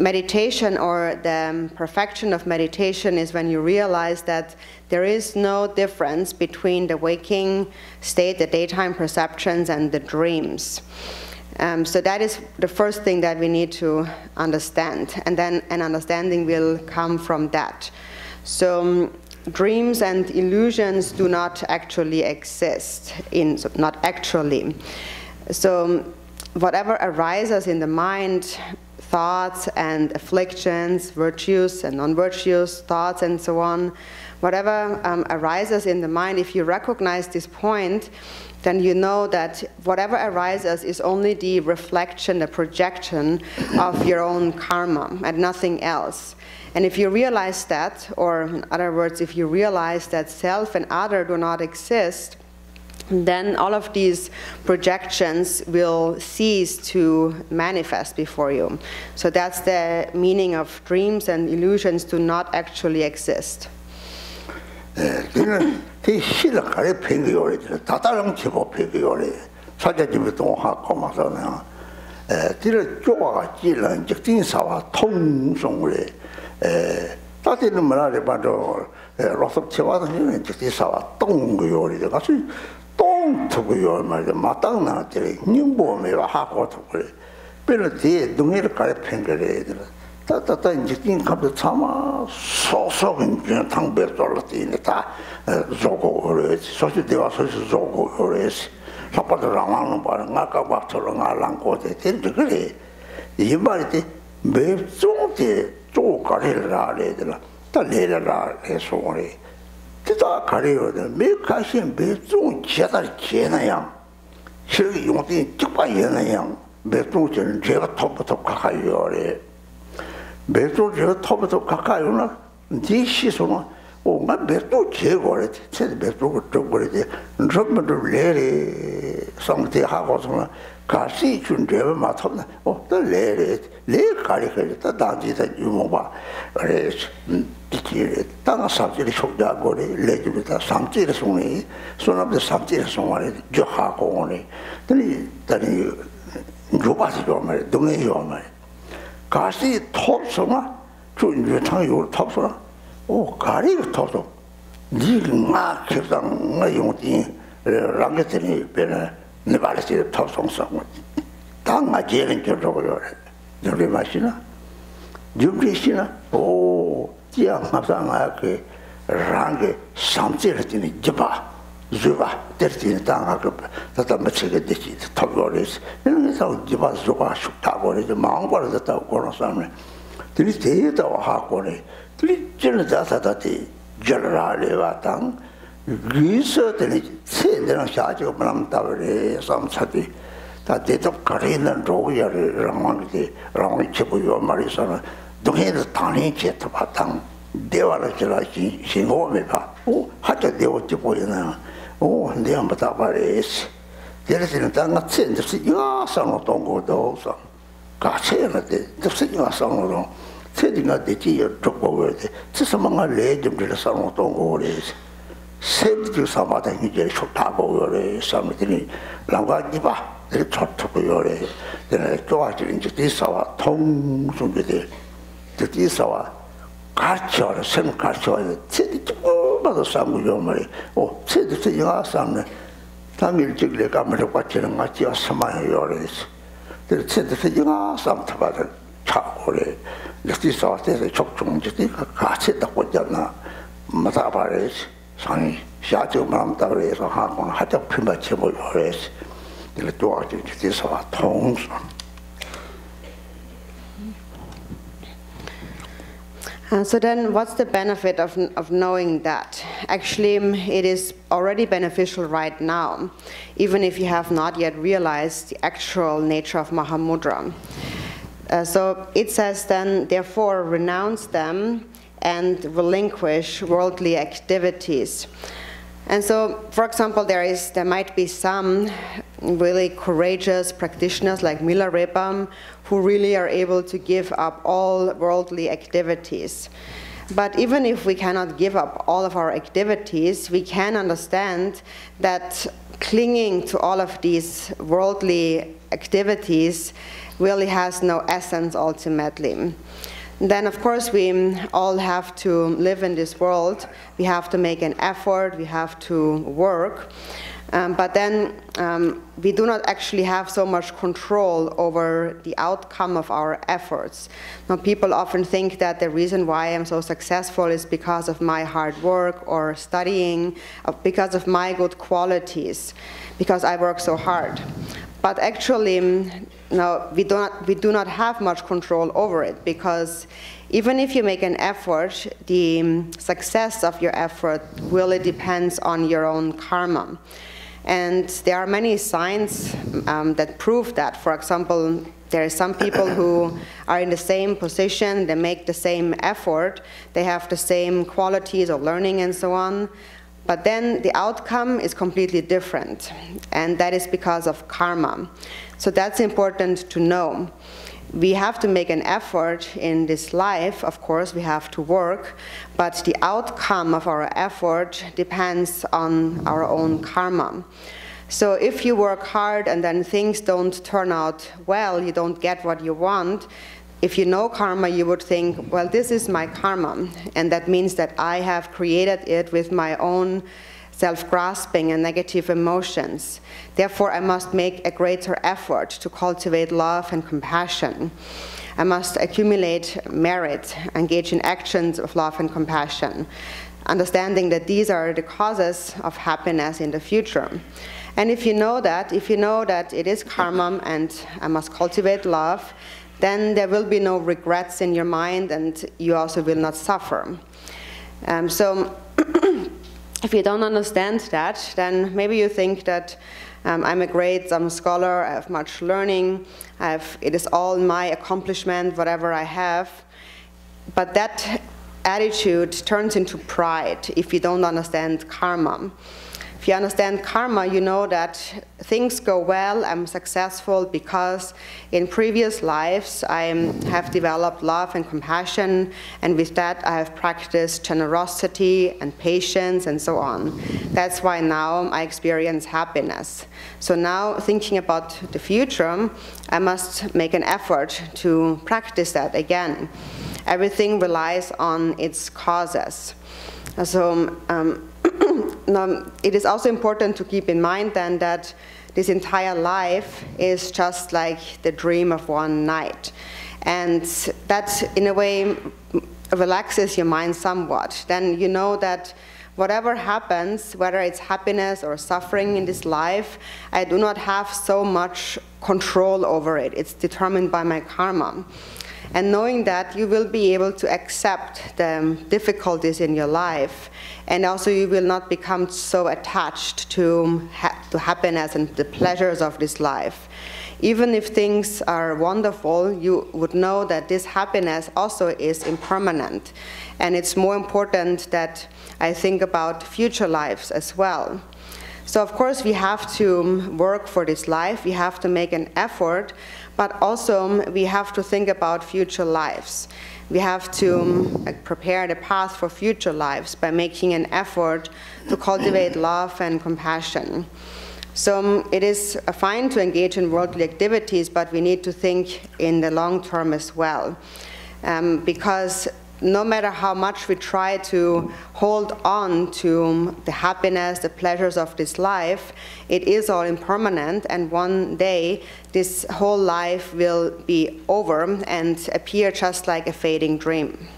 meditation or the perfection of meditation is when you realize that there is no difference between the waking state, the daytime perceptions, and the dreams. So that is the first thing that we need to understand, and then an understanding will come from that. So dreams and illusions do not actually exist, not actually. So whatever arises in the mind, thoughts and afflictions, virtues and non-virtuous thoughts and so on, whatever arises in the mind, if you recognize this point, then you know that whatever arises is only the reflection, the projection of your own karma and nothing else. And if you realize that, or in other words, if you realize that self and other do not exist, then all of these projections will cease to manifest before you. So that's the meaning of dreams and illusions do not actually exist. 똥 두고요 말이야 마땅나 저기 닝보메와 하고 두고래 별로 동의를 가려 팽거래 따따따 이제 띵값도 참아 소소근 그냥 당배 돌았더니 다 저거 그래 소시 대화 소시 저거 그래 사파들랑하는 바는 아까 막처럼 알랑고대 된데 그래 이 말이 매종대 쪼가래라 그래더라 다 내려라 해서 그래 다 가려거든. 매가시엔 매종 제다리 제나양. 저기 용띠 직바이나양. 매종전 제가 톱부터 가까이요래. 매종 제가 톱부터 가까이요나. 네 시소는 오가 매종 제거래. 제 매종을 좀 그러지. 전부터 레레 상태 하고서는 가시 준제를 맡았나. 또 레레 가리거리 또 단지다 유모바. 그래 땅 삼질이 속자고리 레주다 삼질이 송이 손앞에 삼질이 송아리 저하고 오니 더니 누가지 좀 말이 동네 좀 말이 가시 톱소나 준주탕 요 톱소나 오 가리가 톱소 니가 계산 나 용띠 랑게트니 베나 네 발시 톱송송 땅아 제는 저러고요 저리 마시나 준비시나 오 지양합상아 그 랑게 삼질했더니 주바 때리는 땅하고 다다 맞추게 되지 톱거리스 이런서 주바 슈타고리 마음거리 됐다고 그러서는 들이 대다 하고네 들이 ጭ는 자사다티 절라레와 땅 리서들이 세대는 샤지고 만남다버리 삼차디 다 대답 가리는 로야를 랑왕이 치고요 말이서는 동해에서 당연히 제트 바탕 대화를 지라시 신고메바 오 하자 대화 찍고이나 오 내가 뭐다 말이지 대리는 땅가 챈듯이 이가상으로 동고도 상 가체는데 듯이 이가상으로 세딩가 되지 여쪽보고 돼 지서망아 레좀들 상으로 동고래지 세드 사마다 이제 좋다고 그래 사람들이 랑가지바 이렇게 좋다고 그래 내가 좋아지는 이제 디사와 통중들이 뜻이서와 가르쳐라 생 가르쳐야 체디 조금만 싸무요 말이 오 체디 영화 싸면 당일 찍을 가면 받치는 같이 왔으면 요래서 그 체디 영화 싸움 타바들 차고래 뜻이서 때에 촉중지디 같이 딱 보잖아 맞아 봐야지 상이 샤지만 따라서 하고 하자 필마 쳐보 요래서 이렇게 도와주지 뜻이서 통수 So then what's the benefit of knowing that? Actually, it is already beneficial right now, even if you have not yet realized the actual nature of Mahamudra. So it says then, therefore, renounce them and relinquish worldly activities. And so, for example, there might be some really courageous practitioners like Milarepa who really are able to give up all worldly activities. But even if we cannot give up all of our activities, we can understand that clinging to all of these worldly activities really has no essence ultimately. Then, of course, we all have to live in this world. We have to make an effort. We have to work. But then we do not actually have so much control over the outcome of our efforts. Now, people often think that the reason why I'm so successful is because of my hard work or studying, because of my good qualities, because I work so hard. But actually, no, we do not have much control over it, because even if you make an effort, the success of your effort really depends on your own karma. And there are many signs that prove that. For example, there are some people who are in the same position, they make the same effort, they have the same qualities of learning and so on, But then the outcome is completely different, and that is because of karma. So that's important to know. We have to make an effort in this life, of course, we have to work, but the outcome of our effort depends on our own karma. So if you work hard and then things don't turn out well, you don't get what you want, if you know karma, you would think, well, this is my karma, and that means that I have created it with my own self-grasping and negative emotions. Therefore, I must make a greater effort to cultivate love and compassion. I must accumulate merit, engage in actions of love and compassion, understanding that these are the causes of happiness in the future. And if you know that it is karma and I must cultivate love, then there will be no regrets in your mind, and you also will not suffer. So if you don't understand that, then maybe you think that I'm a great scholar, I have much learning, it is all my accomplishment, whatever I have. But that attitude turns into pride if you don't understand karma. If you understand karma, you know that things go well, I'm successful because in previous lives I have developed love and compassion, and with that I have practiced generosity and patience and so on. That's why now I experience happiness. So now, thinking about the future, I must make an effort to practice that again. Everything relies on its causes. So now, it is also important to keep in mind then that this entire life is just like the dream of one night. And that, in a way, relaxes your mind somewhat. Then you know that whatever happens, whether it's happiness or suffering in this life, I do not have so much control over it. It's determined by my karma. And knowing that, you will be able to accept the difficulties in your life, and also you will not become so attached to happiness and the pleasures of this life. Even if things are wonderful, you would know that this happiness also is impermanent. And it's more important that I think about future lives as well. So of course we have to work for this life, we have to make an effort, but also we have to think about future lives. We have to prepare the path for future lives by making an effort to cultivate love and compassion. So it is fine to engage in worldly activities, but we need to think in the long term as well. Because no matter how much we try to hold on to the happiness, the pleasures of this life, it is all impermanent, and one day this whole life will be over and appear just like a fading dream.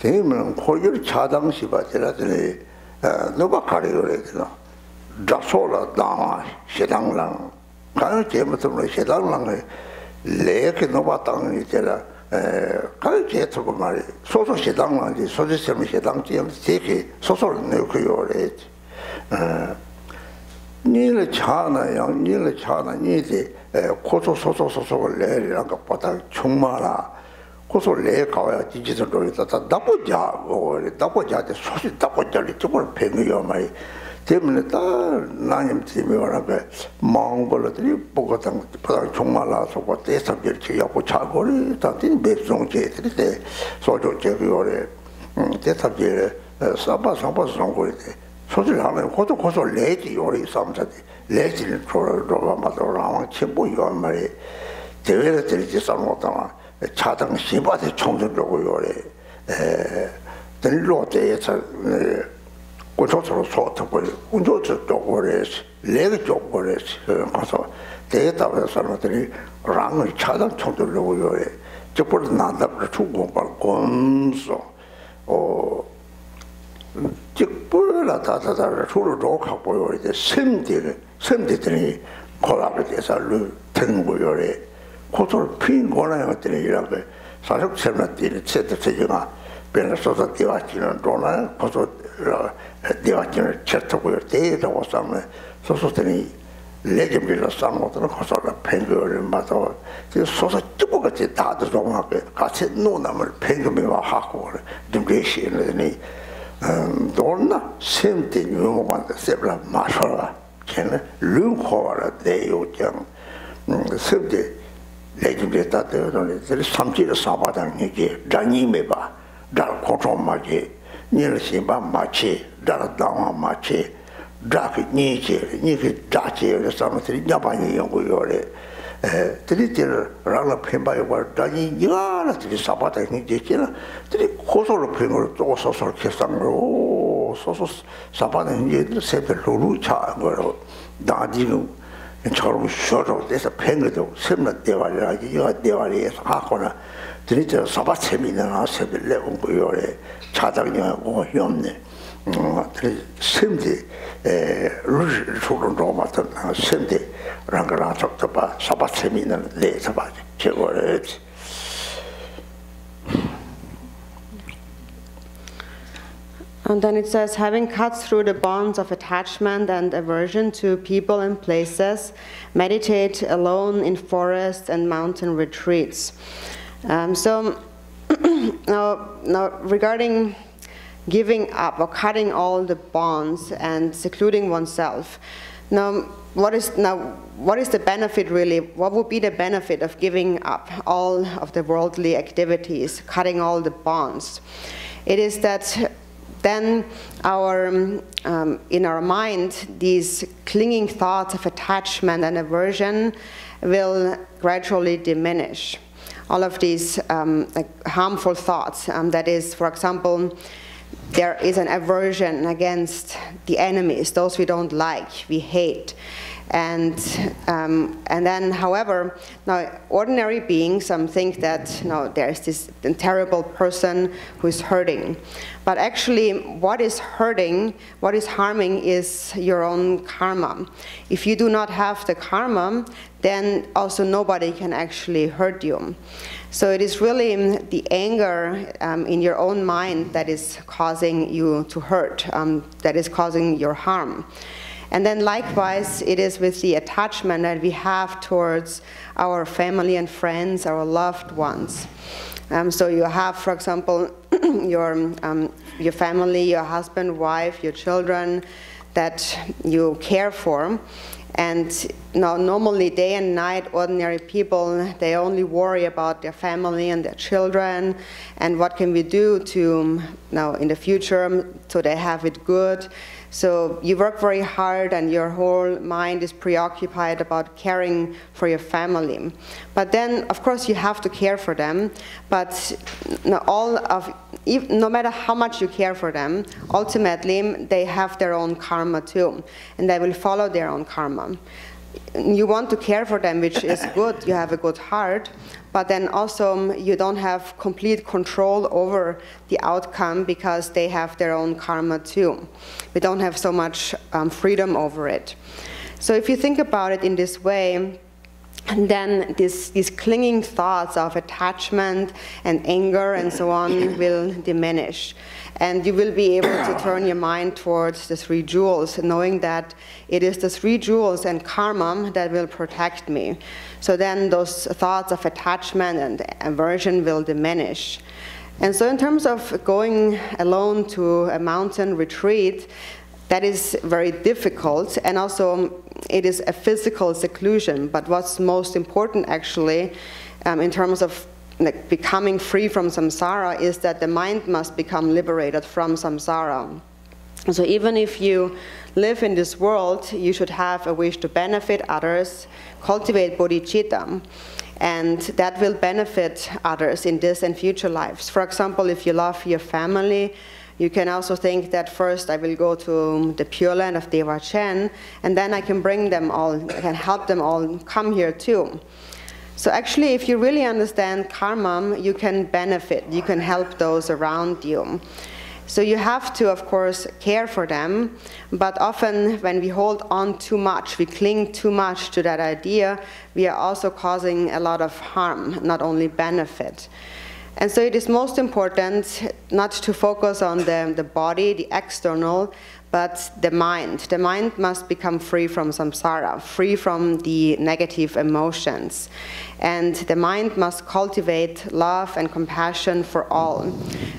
대면 고열 차당시 받으라더니 누가 가려그래도 자소라 다 시당랑 가는 제부터 시당랑에 레게 누가 땅이 되라 가는 제트고 말이 소소 시당랑이 소지스미 시당지 되게 소소를 내고요래 니를 차나요 니를 차나 니지 고소 소소를 내리라는 것보다 정말아 고소 내 가야 디지털 로이다 나쁘자 나쁘자데 소시 나쁘자리 저걸 배미요 말이 때문에 다 나님 팀이라고 몽골들이 보고당 정말라서 그 대사별 지역고 차고리 다들 배송제들이 소조 제거래 대사별 사바상고리 소질 하면 고소 내지 요리 삼자데 내지를 돌아마도랑 첨부요 말이 대회를 들지 삼고다 차당 시바대 총들고 요래 들로대에서 고조서로 소통을 운조서 쪽으로서 레그 쪽으로서 가서 대답을 사람들이 랑을 차당 총들고 요래 저걸 난다고 추고발 곰소 직불라 다다다 서로 로하고 요래 샘들이 콜라보레이션을 되는 거요래 고소를 핀 거나요 같은 이라고 사실 세면들이 세트세가 변해서 뛰어지는 돈을 고소 대화전을 쳤다고요. 대라고 싸면 소소들이 레전드로 싸먹던 거서를 팽거를 맞아. 소소 뚜껑같이 다들 동하게 같이 노남을 팽거미와 하고 디ligens이 돈나 샘때 유모반데 세블라 마셔라. 걔는 룸코라 대요정 습대 레전드 따뜻하더니 삼지를 사바당 이게 장님에봐 달 고통마게 니르시바 마치 달다와 마치 dak ni dachi something Japan young Tritil Rala Pemba were Dani Yara to the Sabata in Jekina, to the Kosor Primer to Sosor Kesangro, Sosos Sabata in Jet, Seper Lucha, where Dadi and Charles Short, there's a penguin, similar Devali as Hakona, Tritil Sabatseminan, said the level Buyore, Chatagna or Yomne. Simply children Roma simply Rangara talked about Sabbath seminar days about it. And then it says, having cut through the bonds of attachment and aversion to people and places, meditate alone in forests and mountain retreats. So now regarding giving up or cutting all the bonds and secluding oneself. Now, what is the benefit really? What would be the benefit of giving up all of the worldly activities, cutting all the bonds? It is that then in our mind, these clinging thoughts of attachment and aversion will gradually diminish. All of these like harmful thoughts, that is, for example, there is an aversion against the enemies, those we don't like, we hate. And then, however, now ordinary beings think that there's this terrible person who is hurting. But actually, what is hurting, what is harming is your own karma. If you do not have the karma, then also nobody can actually hurt you. So it is really the anger in your own mind that is causing you to hurt, that is causing your harm. And then likewise, it is with the attachment that we have towards our family and friends, our loved ones. So you have, for example, your family, your husband, wife, your children that you care for. And now normally day and night, ordinary people, they only worry about their family and their children and what can we do to, now in the future, so they have it good. So you work very hard and your whole mind is preoccupied about caring for your family. But then, of course, you have to care for them, but no matter how much you care for them, ultimately they have their own karma too, and they will follow their own karma. You want to care for them, which is good, you have a good heart, but then also you don't have complete control over the outcome because they have their own karma too. We don't have so much freedom over it. So if you think about it in this way, then these clinging thoughts of attachment and anger and so on will diminish. And you will be able to turn your mind towards the three jewels, knowing that it is the three jewels and karma that will protect me. So then those thoughts of attachment and aversion will diminish. And so in terms of going alone to a mountain retreat, that is very difficult, and also it is a physical seclusion. But what's most important actually in terms of becoming free from samsara is that the mind must become liberated from samsara. So even if you live in this world, you should have a wish to benefit others, cultivate bodhicitta, and that will benefit others in this and future lives. For example, if you love your family, you can also think that first I will go to the Pure Land of Garchen, and then I can bring them all, I can help them all come here too. So actually, if you really understand karma, you can benefit, you can help those around you. So you have to, of course, care for them, but often when we hold on too much, we cling too much to that idea, we are also causing a lot of harm, not only benefit. And so it is most important not to focus on the body, the external, but the mind. The mind must become free from samsara, free from the negative emotions. And the mind must cultivate love and compassion for all,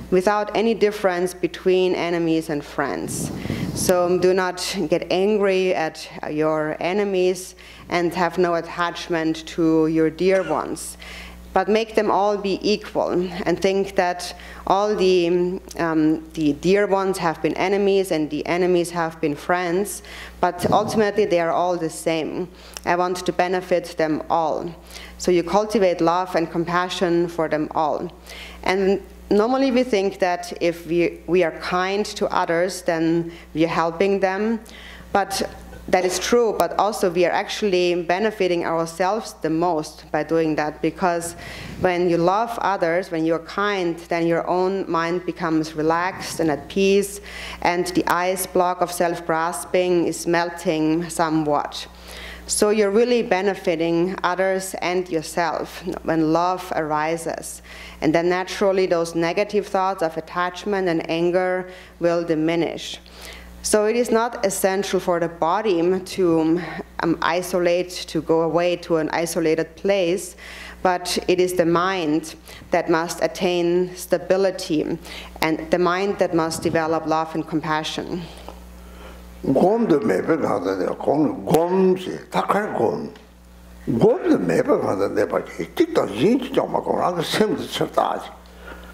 without any difference between enemies and friends. So do not get angry at your enemies and have no attachment to your dear ones, but make them all be equal and think that all the dear ones have been enemies and the enemies have been friends, but ultimately they are all the same. I want to benefit them all. So you cultivate love and compassion for them all. And normally we think that if we are kind to others, then we are helping them, but that is true, but also we are actually benefiting ourselves the most by doing that, because when you love others, when you're kind, then your own mind becomes relaxed and at peace, and the ice block of self-grasping is melting somewhat. So you're really benefiting others and yourself when love arises. And then naturally those negative thoughts of attachment and anger will diminish. So it is not essential for the body to isolate, to go away to an isolated place, but it is the mind that must attain stability, and the mind that must develop love and compassion. 곰도 매번 하던데 곰지 닭할 곰도 매번 하던데 밖에 찍다 진짜 막 그런 거 생도 쳤다지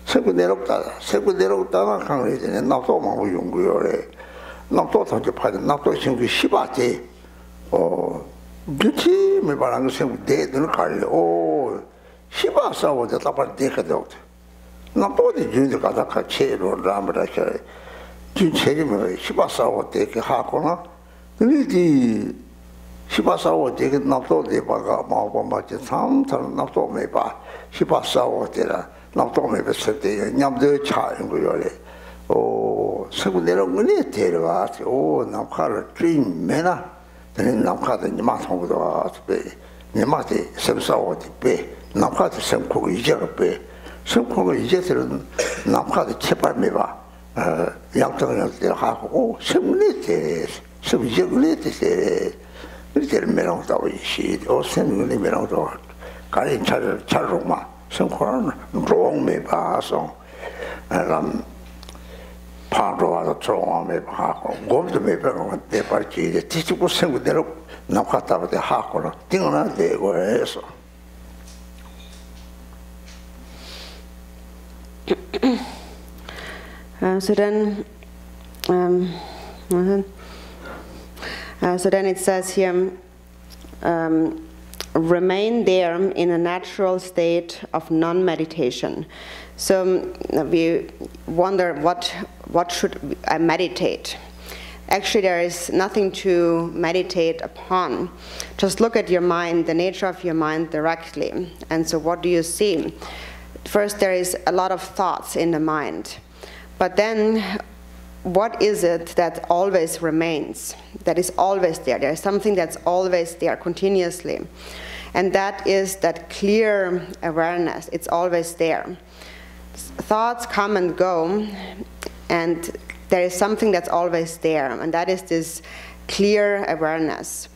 생고 내려갔다가 강의전에 나도 막 연구요래 나도 저기 파는 나도 생고 10아지 그치 매번 거 생고 대들 갈래 10아 싸워도 답을 대거든 나도 이제 가다 같이 로라마라 준 책임을 10아 싸워 대게 하거나 근데 10아 싸워 대게 나도 대바가 마고 맞지 삼선 나도 매봐 10아 싸워 대라 나도 매봐 쓸때 냠도 차인 거요래 세고 내려오니 데려와서 남카를 쥐매나 되는 남카도 니마통도 와서 니마한테 섬싸워도 빼 남카도 섬고 이제가 빼 섬고 이제들은 남카도 제발 매봐 양쪽을 하고 섬리 때 섬지글리 때 이제 매랑도 이시 섬리 매랑도 가린 차로마 섬고는 롱 매봐서 람 파로와서 좋아하면 하고 곰도 매병은 대발지 뒤집고 생구대로 나갔다 보대 하고는 띵어나 되고 해서 So then it says here, remain there in a natural state of non-meditation. So we wonder what should I meditate? Actually, there is nothing to meditate upon. Just look at your mind, the nature of your mind directly. And so what do you see? First, there is a lot of thoughts in the mind. But then, what is it that always remains? That is always there. There is something that's always there continuously. And that is that clear awareness. It's always there. Thoughts come and go, and there is something that's always there, and that is this clear awareness.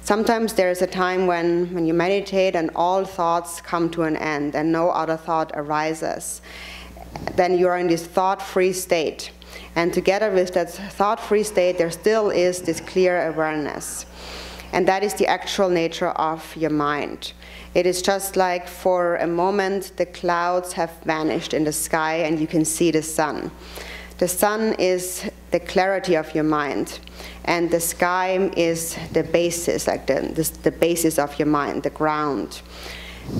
Sometimes there is a time when you meditate and all thoughts come to an end and no other thought arises. Then you are in this thought-free state. And together with that thought-free state, there still is this clear awareness. And that is the actual nature of your mind. It is just like for a moment the clouds have vanished in the sky and you can see the sun. The sun is the clarity of your mind, and the sky is the basis, like the basis of your mind, the ground.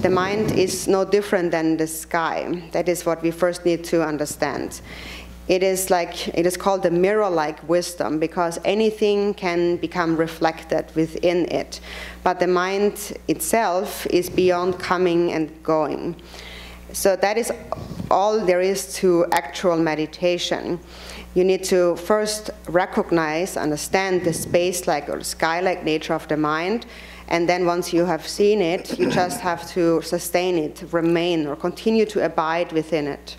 The mind is no different than the sky. That is what we first need to understand. It is called the mirror-like wisdom, because anything can become reflected within it. But the mind itself is beyond coming and going. So that is all there is to actual meditation. You need to first recognize, understand the space-like or sky-like nature of the mind, and then once you have seen it, you just have to sustain it, remain, or continue to abide within it.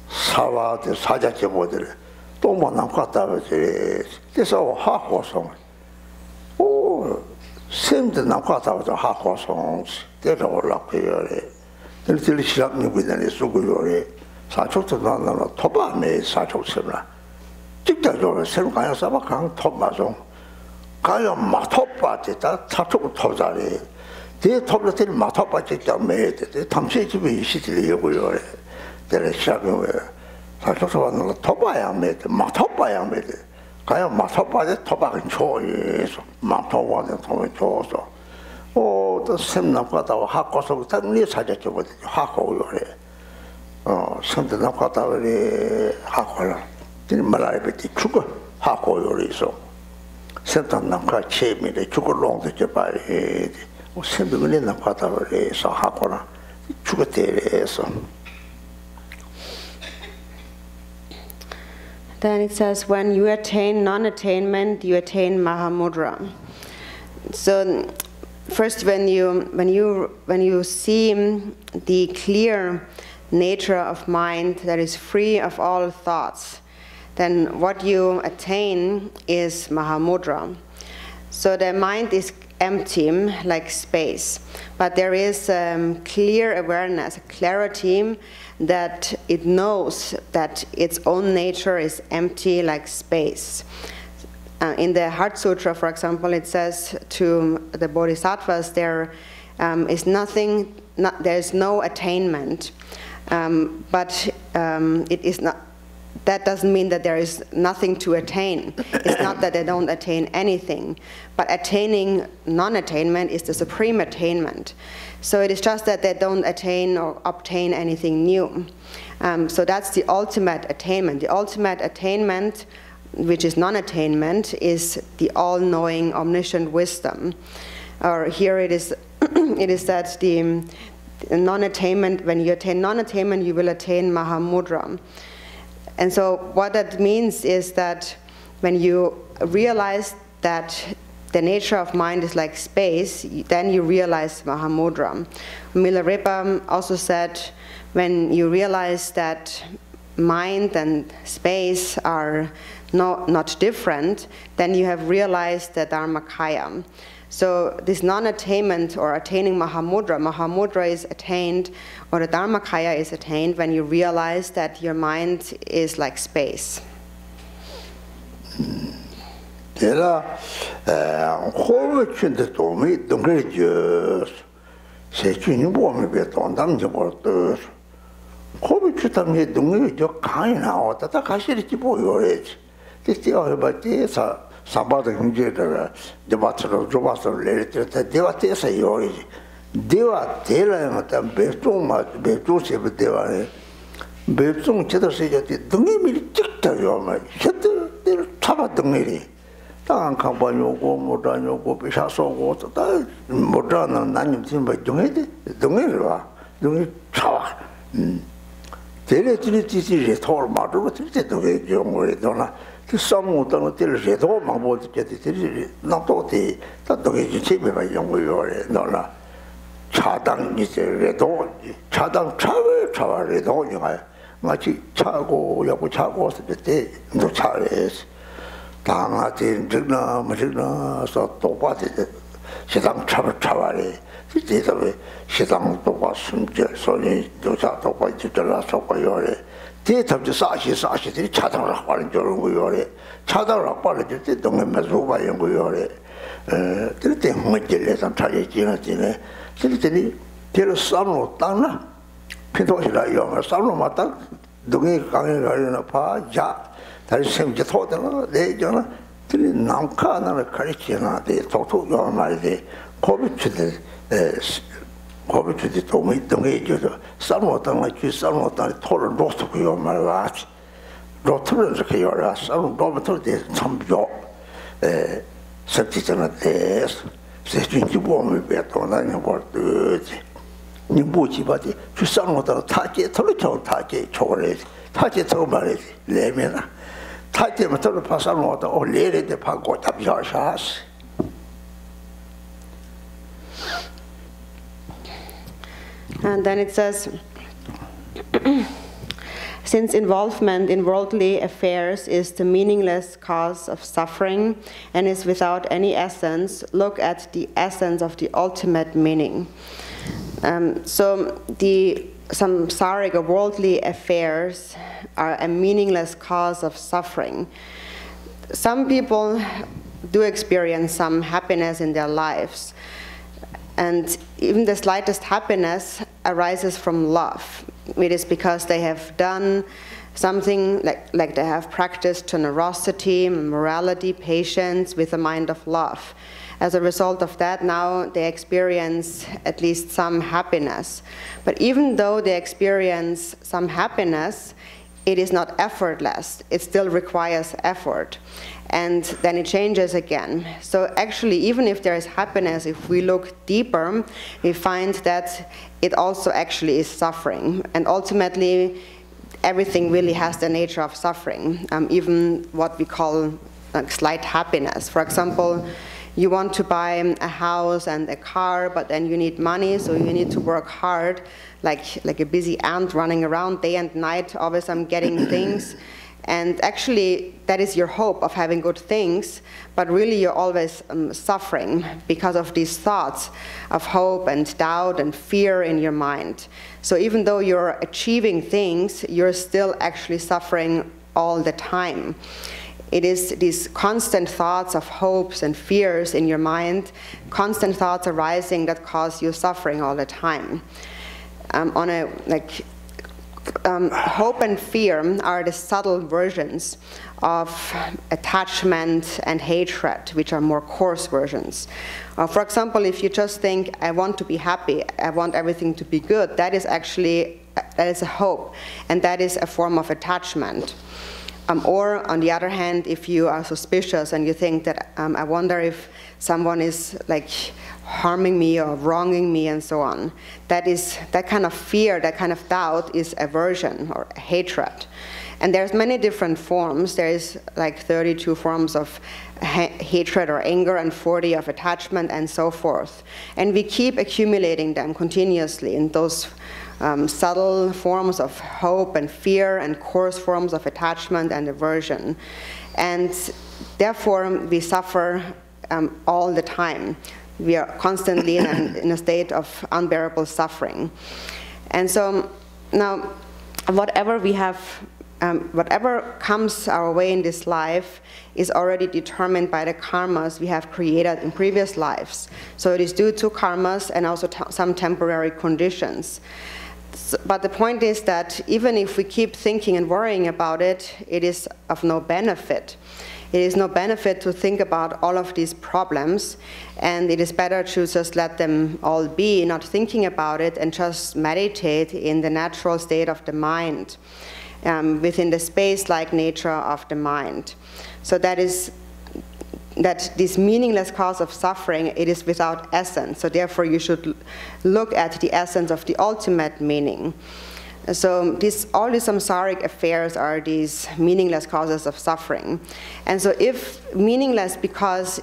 사와데 사자체 모델 또 만남 갔다 버지 그래서 하고송 오 샘도 남 갔다 버지 하고송 때려 올라가요래 들들 시작이 그다음에 수고요래 사촉도 나나 토바메 사촉스라 직접적으로 새로 가야 사바 강 토바송 가야 마토바지다 사촉 토자리 대 토블들 마토바지 때문에 탐시 집에 있으리 요거요래 there is something where I talk about the Tobaya made, Matopaya made it. Kaya Matopa, the tobacco choice, Matowa, and Tommy Choso. Oh, the same number of Hakos of Tangli Sajaki with Hako. Oh, something of Katari Hakola. Didn't Malay with the sugar, Hako Yoriso. Something Namka Che me, the sugar long the Japai, or simply within the Katari, so Hakola, sugar so. Then it says, when you attain non-attainment, you attain Mahamudra. So first, when you see the clear nature of mind that is free of all thoughts, then what you attain is Mahamudra. So the mind is empty, like space, but there is clear awareness, clarity, that it knows that its own nature is empty like space. In the Heart Sutra, for example, it says to the bodhisattvas, there is no attainment, but it is not. That doesn't mean that there is nothing to attain. It's not that they don't attain anything, but attaining non-attainment is the supreme attainment. So it is just that they don't attain or obtain anything new. So that's the ultimate attainment. The ultimate attainment, which is non-attainment, is the all-knowing, omniscient wisdom. Or here it is, it is that the non-attainment, when you attain non-attainment, you will attain Mahamudra. And so what that means is that when you realize that the nature of mind is like space, then you realize Mahamudra. Milarepa also said, when you realize that mind and space are not different, then you have realized the Dharmakaya. So this non-attainment or attaining Mahamudra is attained, or the Dharmakaya is attained when you realize that your mind is like space. There whole the Tommy, the great years, say, you want me better on them, the waters. Hobbit to me, don't you kind out that I should keep your age. This is all about this. Somebody who did the matter of the master later that they were Tessa Yori. They were telling them Betum, Betusi, but they were Betum Cheddar said, don't give me the dictator, your man. Shut the Tabat the Miri. Down Campano, Modano, Picasso, water, Modana, Nanim Timber, Dumira, Dumi Chawa. They let it see a tall matter, but it's the way you don't. Some don't tell you at all, my boy, to get it. Not all the that the way you see me by young Nona. Chadang is a red dog. Chadang travel, red dog. Machi Chago, Yakuchago, the day, no Charles. Tangati, Jigna, Majigna, so to what is it? Shitang travel. It is away. Shitang to was some so you do that to what you tell us of your. Of the Sashi, the Chadara, and Joruyore, Chadara, politics, don't have Mazuba and Guyore. The thing with the lesson, Tajina, Silly, tell us some of Tana, Pitoshila, young, some of Mata, doing a pa, ja, that is same Jatota, they, Jona, till Namka and a Christiana, they talk to your mind, they call it to the 거기서 도움이 등해줘서 산호당을 주 산호당 토를 로스고요 말아지 로트를 이렇게 열어 산호 로버트를 참죠 설치잖아 대해서 세준지 보험을 배도나는 것도你不去把的去上我到他接头了叫他接出来他接走嘛来来面了他接嘛头了怕上我到我来来的怕过他比较啥事 And then it says, since involvement in worldly affairs is the meaningless cause of suffering and is without any essence, look at the essence of the ultimate meaning. So the samsaric or worldly affairs are a meaningless cause of suffering. Some people do experience some happiness in their lives. And even the slightest happiness arises from love. It is because they have done something like they have practiced generosity, morality, patience with a mind of love. As a result of that, now they experience at least some happiness. But even though they experience some happiness, it is not effortless. It still requires effort. And then it changes again. So actually, even if there is happiness, if we look deeper, we find that it also actually is suffering. And ultimately, everything really has the nature of suffering, even what we call like slight happiness. For example, you want to buy a house and a car, but then you need money, so you need to work hard, like a busy ant running around day and night, always getting things. And actually, that is your hope of having good things, but really you're always suffering because of these thoughts of hope and doubt and fear in your mind. So even though you're achieving things, you're still actually suffering all the time. It is these constant thoughts of hopes and fears in your mind, constant thoughts arising that cause you suffering all the time. Hope and fear are the subtle versions of attachment and hatred, which are more coarse versions. For example, if you just think, I want to be happy, I want everything to be good, that is actually, that is a hope, and that is a form of attachment. Or on the other hand, if you are suspicious and you think that I wonder if someone is like harming me or wronging me and so on, that kind of fear, that kind of doubt is aversion or hatred. And there's many different forms. There is like 32 forms of hatred or anger and 40 of attachment and so forth. And we keep accumulating them continuously in those subtle forms of hope and fear and coarse forms of attachment and aversion. And therefore, we suffer all the time. We are constantly in a state of unbearable suffering. And so now, whatever we have, whatever comes our way in this life is already determined by the karmas we have created in previous lives. So it is due to karmas and also some temporary conditions. But the point is that even if we keep thinking and worrying about it, it is of no benefit. It is no benefit to think about all of these problems, and it is better to just let them all be, not thinking about it, and just meditate in the natural state of the mind, within the space-like nature of the mind. So that this meaningless cause of suffering, it is without essence. So therefore you should look at the essence of the ultimate meaning. So all these samsaric affairs are these meaningless causes of suffering. And so if meaningless because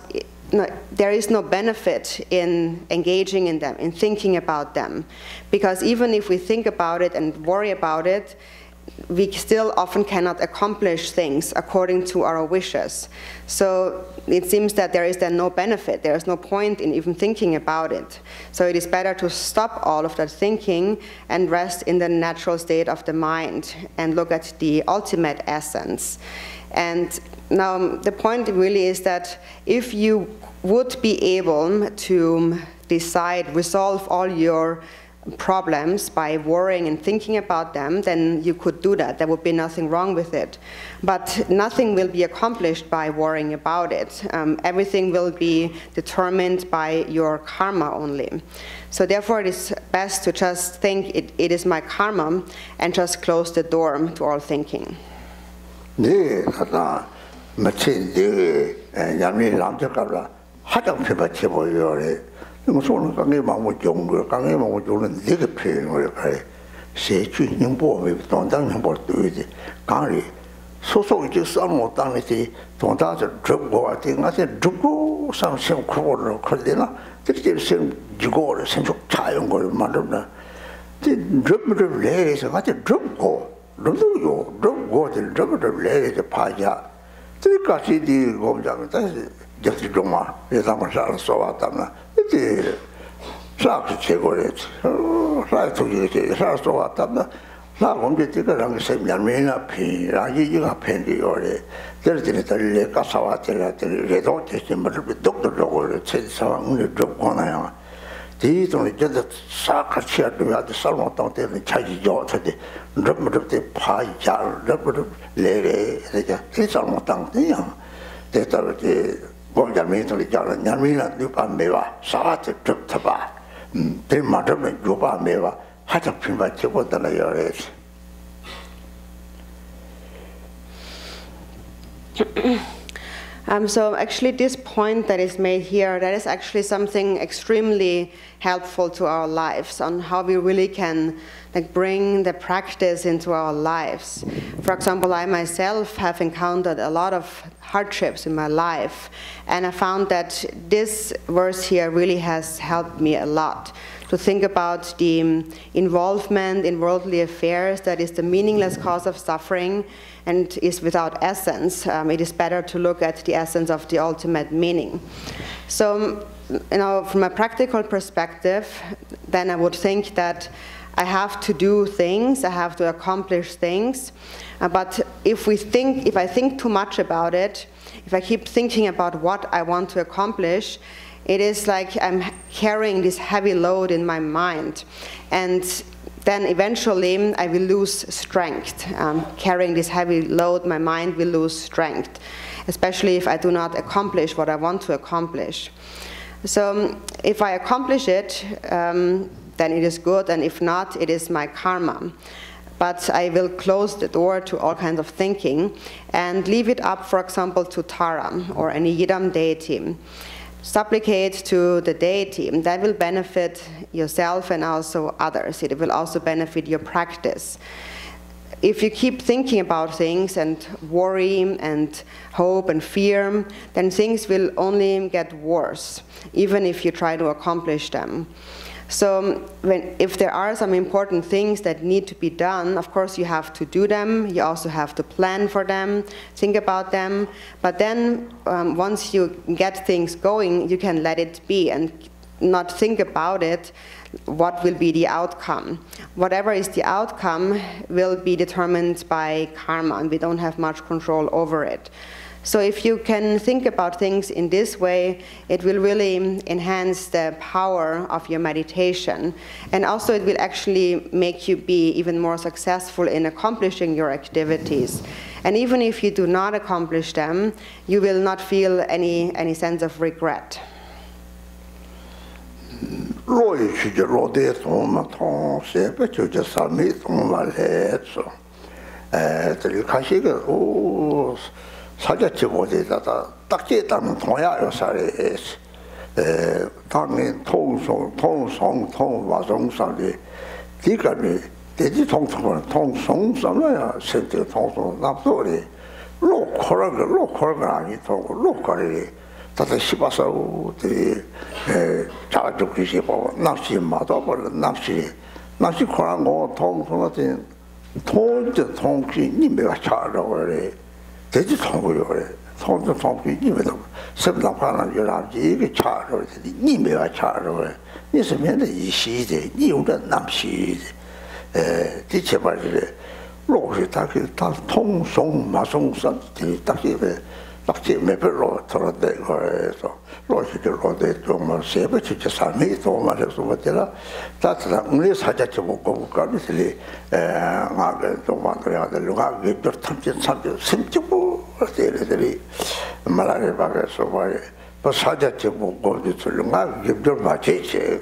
there is no benefit in engaging in them, in thinking about them, because even if we think about it and worry about it, we still often cannot accomplish things according to our wishes. So it seems that there is then no benefit. There is no point in even thinking about it. So it is better to stop all of that thinking and rest in the natural state of the mind and look at the ultimate essence. And now the point really is that if you would be able to decide, resolve all your problems by worrying and thinking about them, then you could do that. There would be nothing wrong with it. But nothing will be accomplished by worrying about it. Everything will be determined by your karma only. So therefore it is best to just think it is my karma and just close the door to all thinking. So actually this point that is made here, that is actually something extremely helpful to our lives on how we really can bring the practice into our lives. For example, I myself have encountered a lot of hardships in my life, and I found that this verse here really has helped me a lot to think about the involvement in worldly affairs that is the meaningless cause of suffering and is without essence. It is better to look at the essence of the ultimate meaning. So, from a practical perspective, then I would think that I have to do things, I have to accomplish things, but if I think too much about it, if I keep thinking about what I want to accomplish, it is like I'm carrying this heavy load in my mind, and then eventually I will lose strength. Carrying this heavy load, my mind will lose strength, especially if I do not accomplish what I want to accomplish. So if I accomplish it, then it is good, and if not, it is my karma. But I will close the door to all kinds of thinking and leave it up, for example, to Tara or any Yidam deity. Supplicate to the deity. That will benefit yourself and also others. It will also benefit your practice. If you keep thinking about things and worry and hope and fear, then things will only get worse, even if you try to accomplish them. So if there are some important things that need to be done, of course you have to do them, you also have to plan for them, think about them, but then once you get things going, you can let it be and not think about it, what will be the outcome. Whatever is the outcome will be determined by karma, and we don't have much control over it. So if you can think about things in this way, it will really enhance the power of your meditation. And also it will actually make you be even more successful in accomplishing your activities. And even if you do not accomplish them, you will not feel any sense of regret. 사자치고대다가 딱지에다는 동야 요사리 당인 통송 와송사리 디가리 대지 통송사나야 센터 통송 납소리 로코라가 아니 로코리 다다 시바사우들이 자주기시 보고 납시 마도벌 납시 코란 거 통송한테 통지 님배가 차라고 대지 통고요래 통지 님배도 섭납하는 여러분이 이게 차라고 님배가 차라고 있으면 이 시대 니우는 남시 디체발이 로시 다 통송 마송선 딱히 딱지 매별로 돌아대 거에서 로시들로대 정말 세버치 삶이 또 말해서 뭐더라 다들 우리 사자치 먹고 가면서리 나가 좀 만들어야 될 누가 몇 탐지 심지고 세들이 말하는 바에서 말해 뭐 사자치 먹고 들는가 몇 맞지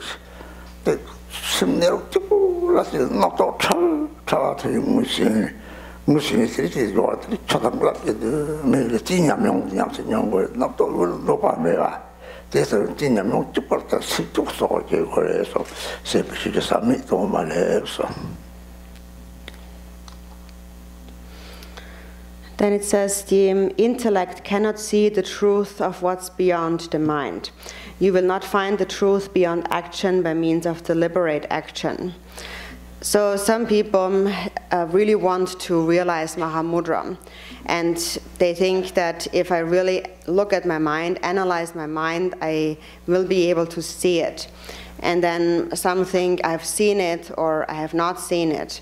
심내로 찍고 라서 나도 차와서 무슨 일이 좋아들이 쳐다보라게도 매일 진야명 양신영을 나도 노바메가 그래서 진야명 찍었다 실족서 그래서 세비시게 삼이 또 말해서. Then it says the intellect cannot see the truth of what's beyond the mind. You will not find the truth beyond action by means of deliberate action. So some people really want to realize Mahamudra, and they think that if I really look at my mind, analyze my mind, I will be able to see it. And then some think I've seen it or I have not seen it.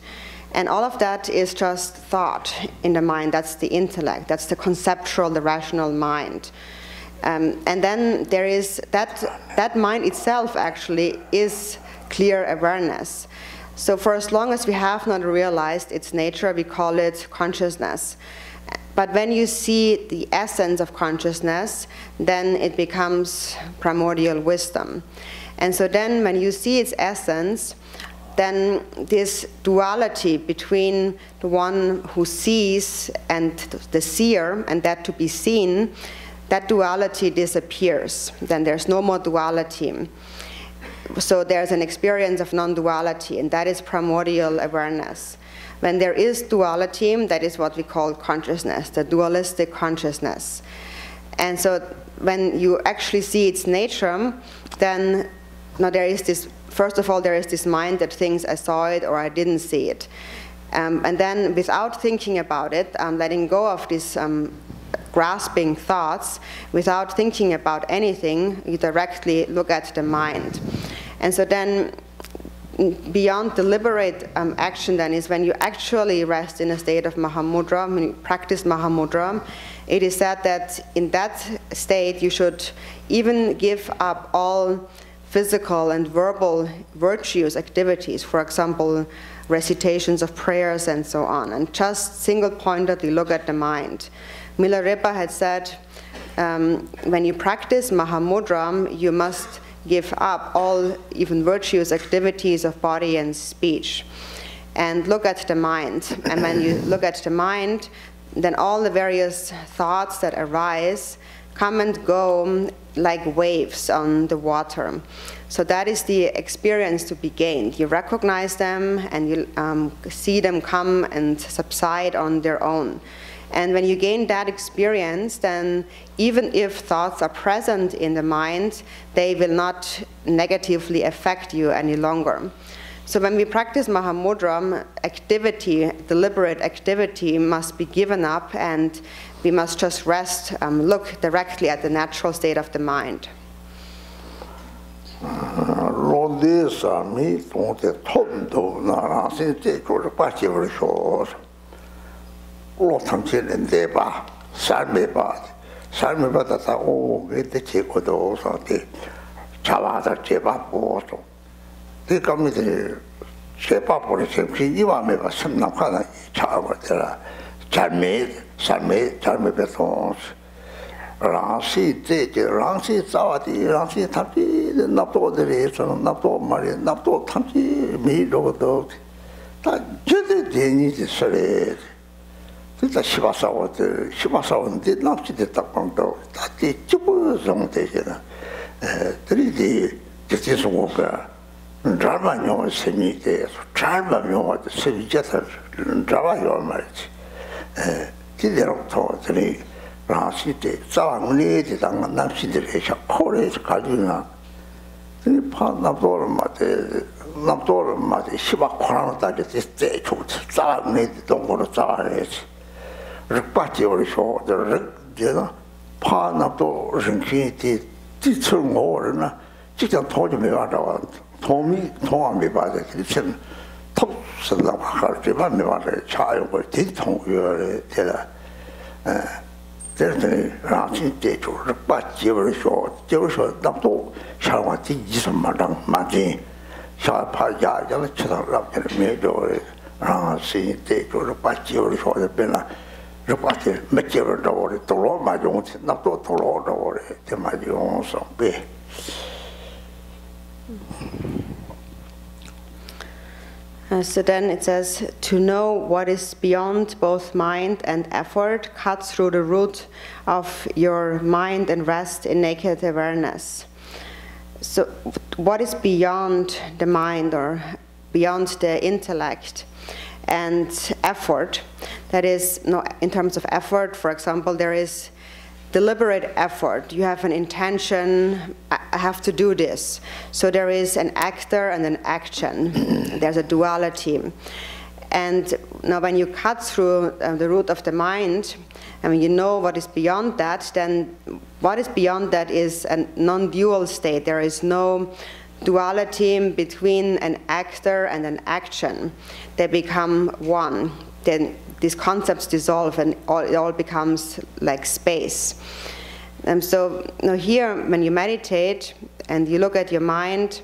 And all of that is just thought in the mind. That's the intellect. That's the conceptual, the rational mind. And then there is that mind itself actually is clear awareness. So for as long as we have not realized its nature, we call it consciousness. But when you see the essence of consciousness, then it becomes primordial wisdom. And so then when you see its essence, then this duality between the one who sees and the seer and that to be seen, that duality disappears. Then there's no more duality. So there's an experience of non-duality, and that is primordial awareness. When there is duality, that is what we call consciousness, the dualistic consciousness. And so when you actually see its nature, then now there is this, first of all, there is this mind that thinks I saw it or I didn't see it. And then without thinking about it, letting go of these grasping thoughts, without thinking about anything, you directly look at the mind. And so then beyond deliberate action then is when you actually rest in a state of Mahamudra, when you practice Mahamudra, it is said that in that state you should even give up all physical and verbal virtuous activities, for example, recitations of prayers and so on, and just single-pointedly look at the mind. Milarepa had said, when you practice Mahamudra, you must give up all even virtuous activities of body and speech and look at the mind. And when you look at the mind, then all the various thoughts that arise come and go like waves on the water. So that is the experience to be gained. You recognize them and you see them come and subside on their own. And when you gain that experience, then even if thoughts are present in the mind, they will not negatively affect you any longer. So when we practice Mahamudra, activity, deliberate activity must be given up, and we must just rest, look directly at the natural state of the mind. 삶의 바다 오 그때 제거도 어디 자와다 제바보도 그감이들 제바보를 생기니 와메 봐 섬나카나 차버더라 삶의 배송 랑시 제제 랑시 자와디 랑시 탑지 납도들에서 납도 말이 납도 탑지 미로도 다 제대 되니지 소리 진짜 시바사원데 납치됐다 방도 다지 찌부정 되잖아. 들이지 제시소가 드라마뇨 세미데 드라마뇨 세비자서 드라마요 말이지. 기대로부터 들이 라시데 자왕리에 당 납치들이 샤코레스 가지나 이 파나도르 마데 시바 코라노 따지 때 좋지 자왕리에 동거로 자와야지. 르빠지 오리쇼 르제나 파나도 링키티 티츠모르나 직접 도저히 와다와 통함이 받아 그렇지 톱스나 가르치만 내가 차요고 뒤통요에 되라 there's Ranchi Techo, but Jiver Show, Doctor, Shawati, Jisam Madam, Martin, Shapaja, Chilla, and Major, Ranchi Techo, but Jiver Show, the Bella, Repati, Machiver Door, Toro, my own, not to Toro Door, the my own song be. So then it says, to know what is beyond both mind and effort cuts through the root of your mind and rest in naked awareness. So what is beyond the mind or beyond the intellect and effort? That is, no, in terms of effort, for example, there is deliberate effort. You have an intention, I have to do this. So there is an actor and an action. There's a duality. And now when you cut through the root of the mind, and when you know what is beyond that, then what is beyond that is a non-dual state. There is no duality between an actor and an action. They become one. Then these concepts dissolve and it all becomes like space. So now here, when you meditate and you look at your mind,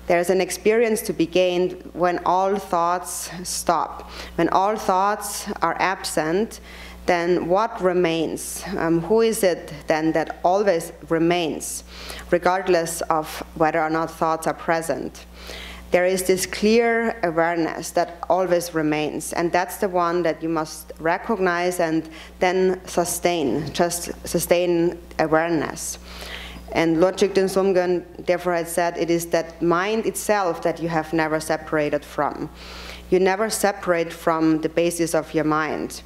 there's an experience to be gained when all thoughts stop. When all thoughts are absent, then what remains? Who is it then that always remains, regardless of whether or not thoughts are present? There is this clear awareness that always remains, and that's the one that you must recognize and then sustain, just sustain awareness. And Lord Jigten Sumgön therefore had said, it is that mind itself that you have never separated from. You never separate from the basis of your mind.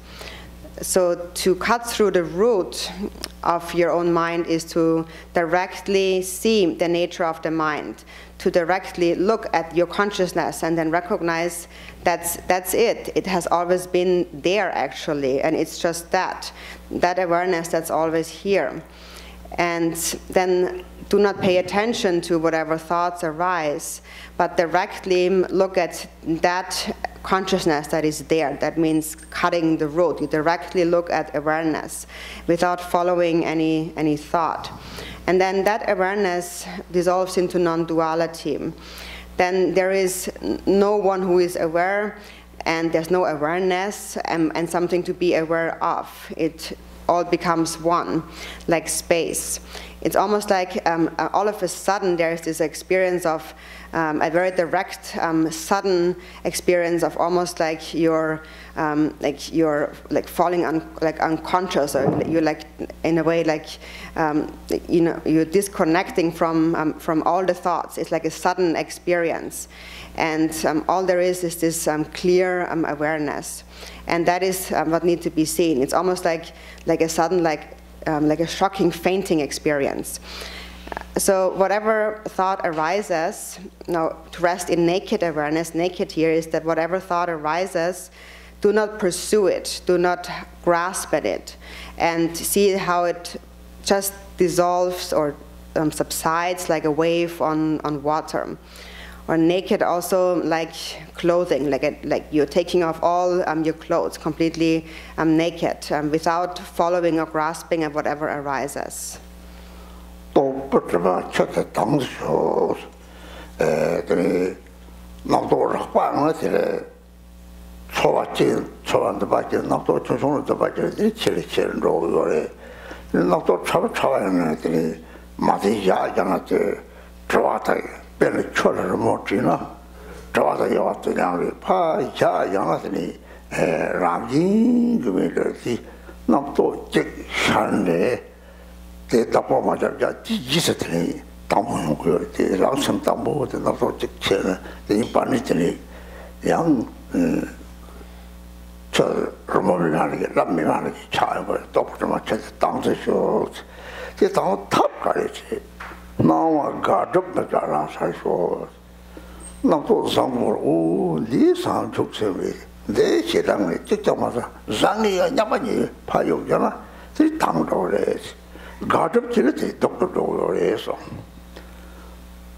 So to cut through the root of your own mind is to directly see the nature of the mind, to directly look at your consciousness and then recognize that's it. It has always been there actually, and it's just that awareness that's always here. And then do not pay attention to whatever thoughts arise, but directly look at that consciousness that is there. That means cutting the root. You directly look at awareness without following any thought. And then that awareness dissolves into non-duality. Then there is no one who is aware, and there's no awareness and something to be aware of. It all becomes one, like space. It's almost like all of a sudden there's this experience of a very direct, sudden experience of almost like you're falling unconscious, or you're like in a way like you're disconnecting from all the thoughts. It's like a sudden experience, and all there is this clear awareness, and that is what needs to be seen. It's almost like a sudden like a shocking fainting experience. So whatever thought arises, now to rest in naked awareness, naked here is that whatever thought arises, do not pursue it, do not grasp at it, and see how it just dissolves or subsides like a wave on water. Or naked also like clothing, like you're taking off all your clothes, completely naked, without following or grasping at whatever arises. Bene chola mochina, trawata yawata yangri, pa ya yangatani, ramjin gumilati, namto jik shanle, te tapo maja jisatani, tambo yungyo, te langsam tambo, te namto jik chena, te impanitani, yang chol romominaniki, lamminaniki chayabo, toputama chete tangse shos, te tango tap karichi. Now I got up the Garchen Rinpoche. Not to some oh, these sound took me. They said, I'm a Titamasa, Zangi and Yamani, Payogana, 3 tongue dollars. Got up till it, Dr. Dolores.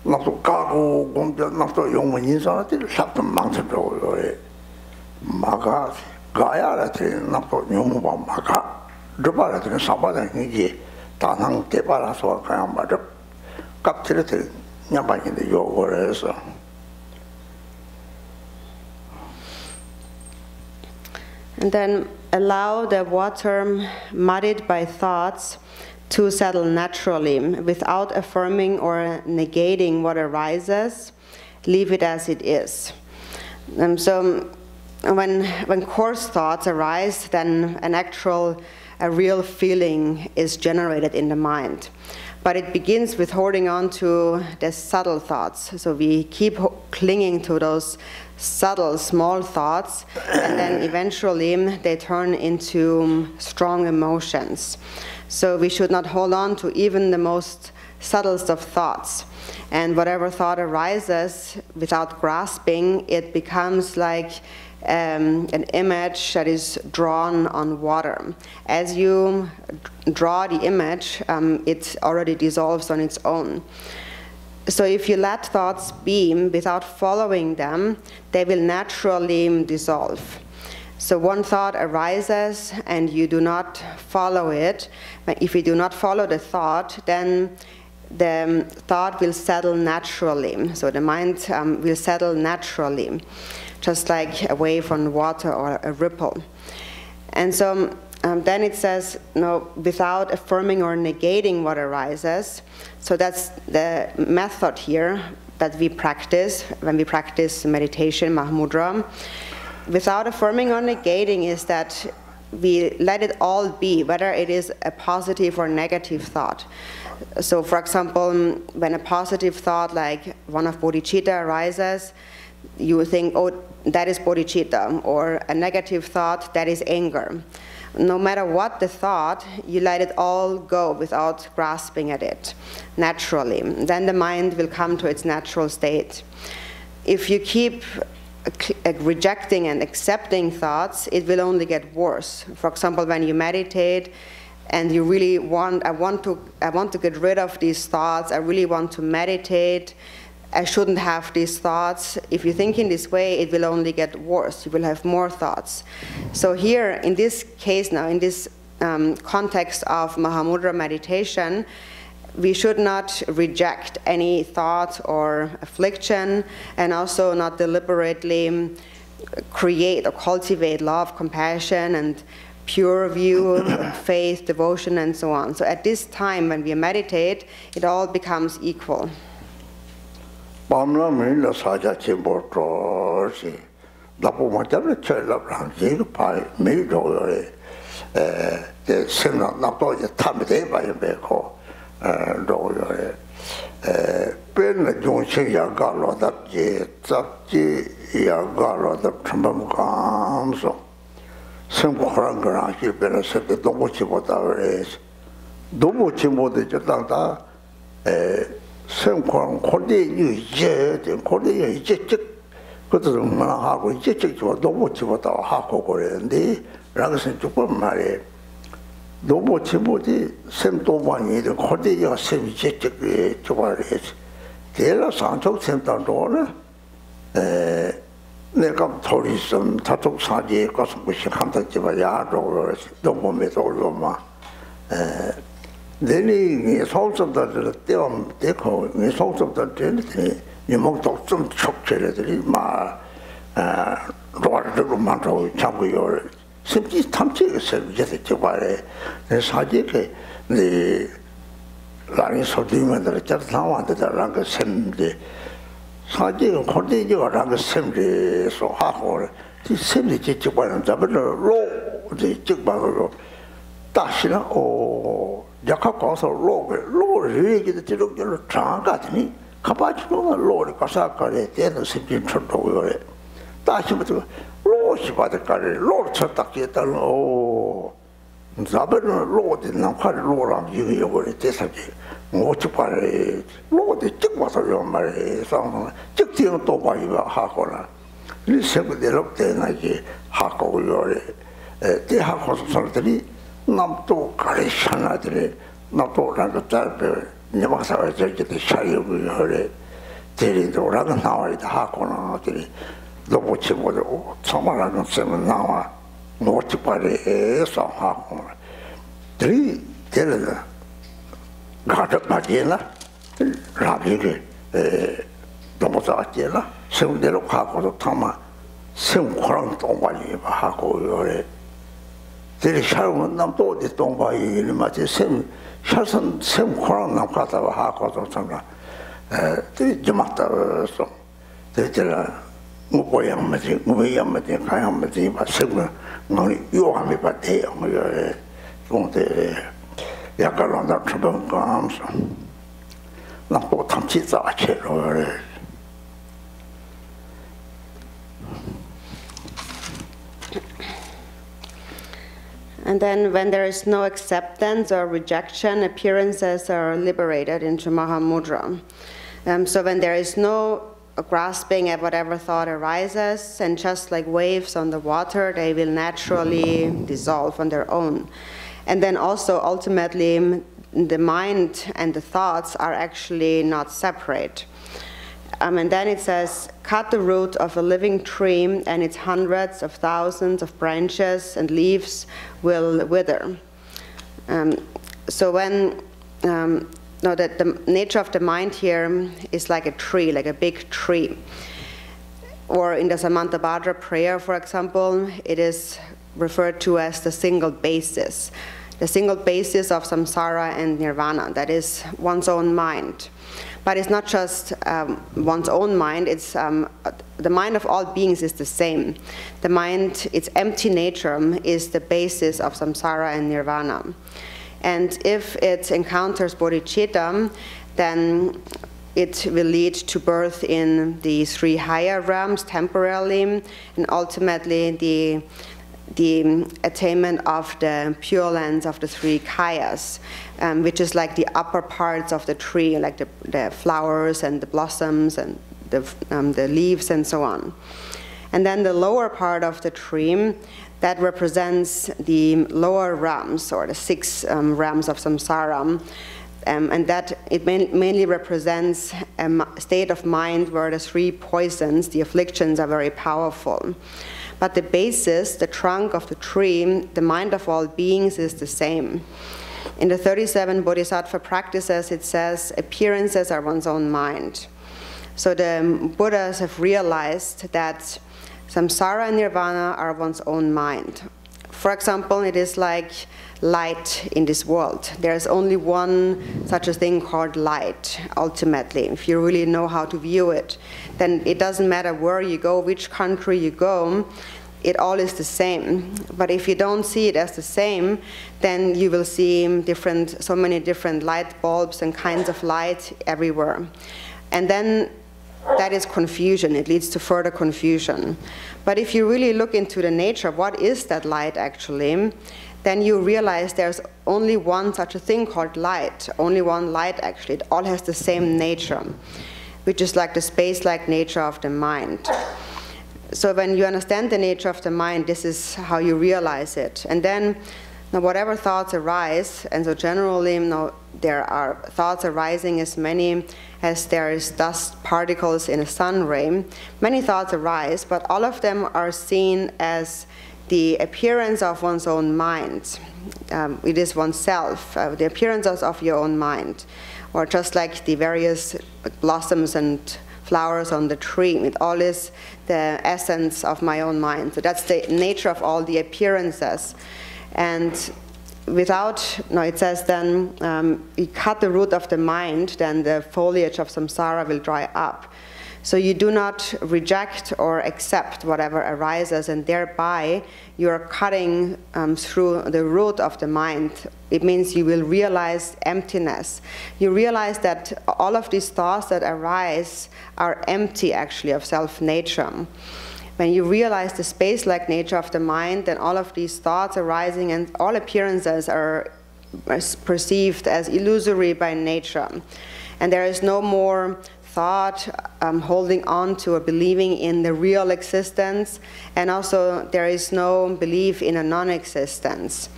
Not to cargo, not to young ones, I did shut the mountain door. Maga, Gaia, not to young Maga, rupara sabada ngi tanang tebala so kaya mara kaptirete nyabani de yogoreso. And then allow the water muddied by thoughts to settle naturally without affirming or negating what arises. Leave it as it is. So when coarse thoughts arise, then a real feeling is generated in the mind. But it begins with holding on to the subtle thoughts. So we keep clinging to those subtle, small thoughts, and then eventually they turn into strong emotions. So we should not hold on to even the most subtlest of thoughts. And whatever thought arises, without grasping, it becomes like an image that is drawn on water. As you draw the image, it already dissolves on its own. So if you let thoughts be without following them, they will naturally dissolve. So one thought arises and you do not follow it. If you do not follow the thought, then the thought will settle naturally. So the mind will settle naturally, just like a wave on water or a ripple. And so then it says, no, without affirming or negating what arises. So that's the method here that we practice when we practice meditation, Mahamudra. Without affirming or negating is that we let it all be, whether it is a positive or negative thought. So for example, when a positive thought like one of bodhicitta arises, you will think, oh, that is bodhicitta, or a negative thought, that is anger. No matter what the thought, you let it all go without grasping at it, naturally. Then the mind will come to its natural state. If you keep rejecting and accepting thoughts, it will only get worse. For example, when you meditate and you really I want to get rid of these thoughts, I really want to meditate, I shouldn't have these thoughts. If you think in this way, it will only get worse. You will have more thoughts. So here, in this case now, in this context of Mahamudra meditation, we should not reject any thought or affliction, and also not deliberately create or cultivate love, compassion, and pure view, faith, devotion, and so on. So at this time, when we meditate, it all becomes equal. Three, tell Garchen Rinpoche, Rabbi, Domozatella, some de Locaco Tama, some current on Wali Bahaco. There is Sharon Nampo, the Tomba, the same crown of Kata Bahaco or something. The Jamata, so they tell Mubayamati, Mubayamati, Kayamati, but similar, no, you are me, but they are going to Yakaranda Trabon Gams, Lampo Tamchita, or and then when there is no acceptance or rejection, appearances are liberated into Mahamudra. So when there is no grasping at whatever thought arises, and just like waves on the water, they will naturally dissolve on their own. And then also ultimately the mind and the thoughts are actually not separate. And then it says, cut the root of a living tree and its hundreds of thousands of branches and leaves will wither. So when, that the nature of the mind here is like a tree, like a big tree. Or in the Samantabhadra prayer, for example, it is referred to as the single basis. The single basis of samsara and nirvana, that is one's own mind. But it's not just one's own mind, it's the mind of all beings is the same. The mind, its empty nature, is the basis of samsara and nirvana. And if it encounters bodhicitta, then it will lead to birth in the three higher realms temporarily, and ultimately the attainment of the pure lands of the three kayas, which is like the upper parts of the tree, like the flowers and the blossoms and the leaves and so on. And then the lower part of the tree, that represents the lower realms, or the six realms of samsara, and that it mainly represents a state of mind where the three poisons, the afflictions, are very powerful. But the basis, the trunk of the tree, the mind of all beings is the same. In the 37 Bodhisattva practices, it says, appearances are one's own mind. So the Buddhas have realized that samsara and nirvana are one's own mind. For example, it is like light in this world. There's only one such a thing called light, ultimately. If you really know how to view it, then it doesn't matter where you go, which country you go, it all is the same. But if you don't see it as the same, then you will see so many different light bulbs and kinds of light everywhere. And then that is confusion. It leads to further confusion. But if you really look into the nature of what is that light actually, then you realize there's only one such a thing called light. Only one light actually. It all has the same nature, which is like the space-like nature of the mind. So when you understand the nature of the mind, this is how you realize it. And then now whatever thoughts arise, and so generally there are thoughts arising as many as there is dust particles in a sun ray. Many thoughts arise, but all of them are seen as the appearance of one's own mind. It is oneself, the appearances of your own mind. Or just like the various blossoms and flowers on the tree, it all is the essence of my own mind. So that's the nature of all the appearances. And without, it says then, you cut the root of the mind, then the foliage of samsara will dry up. So you do not reject or accept whatever arises, and thereby you are cutting through the root of the mind. It means you will realize emptiness. You realize that all of these thoughts that arise are empty, actually, of self-nature. When you realize the space-like nature of the mind, then all of these thoughts arising and all appearances are perceived as illusory by nature. And there is no more thought holding on to or believing in the real existence, and also there is no belief in a non-existence.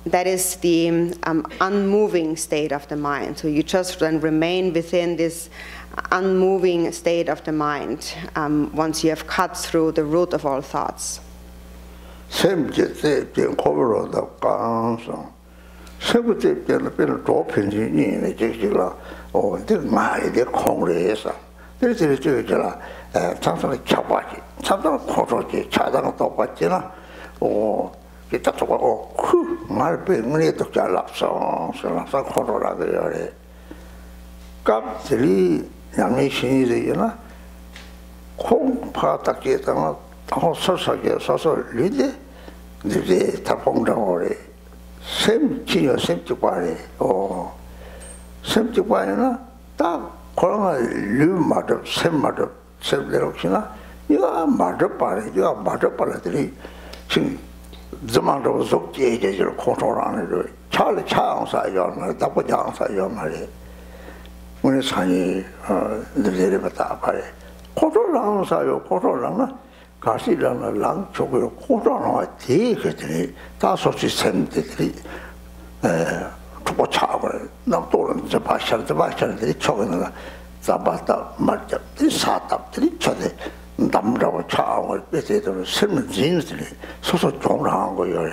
That is the unmoving state of the mind. So you just then remain within this unmoving state of the mind once you have cut through the root of all thoughts. 세부대 때는 더 편진이 이제라 내 말이 내 공례에서 그래서 저기라 장사를 잡아지 잡다가 코로지 차다가 또 받지나 기타 쪽하고 말 빼문에 또 잘lap서 살lap서 코로라 그래 값들이 양의 신이되나 콩파 딱지에다가 더 서서게 서서 리데 리데 다 봉장오래 샘치요 샘치과래 샘치과에나 딱 그런 류마도 샘마도 샘대로시나 이거 맞아봐래 이거 맞아봐래들이 지금 저만도 속지에 이제 컨트롤하는 잘 차양사요 말 나쁘지 않사요 말이 우리 산이 내려봤다 말이 컨트롤하는사요 컨트롤하는 가시라는 랑 쪽으로 컨트롤하는 뒤에들이 다 소시 샘들이 두고 차고 남도는 저 바샤들이 쳐는 잡았다 말잡들이 사답들이 쳐대 남자고 차고 빼대도 샘을 진들이 소소 종랑한 거요.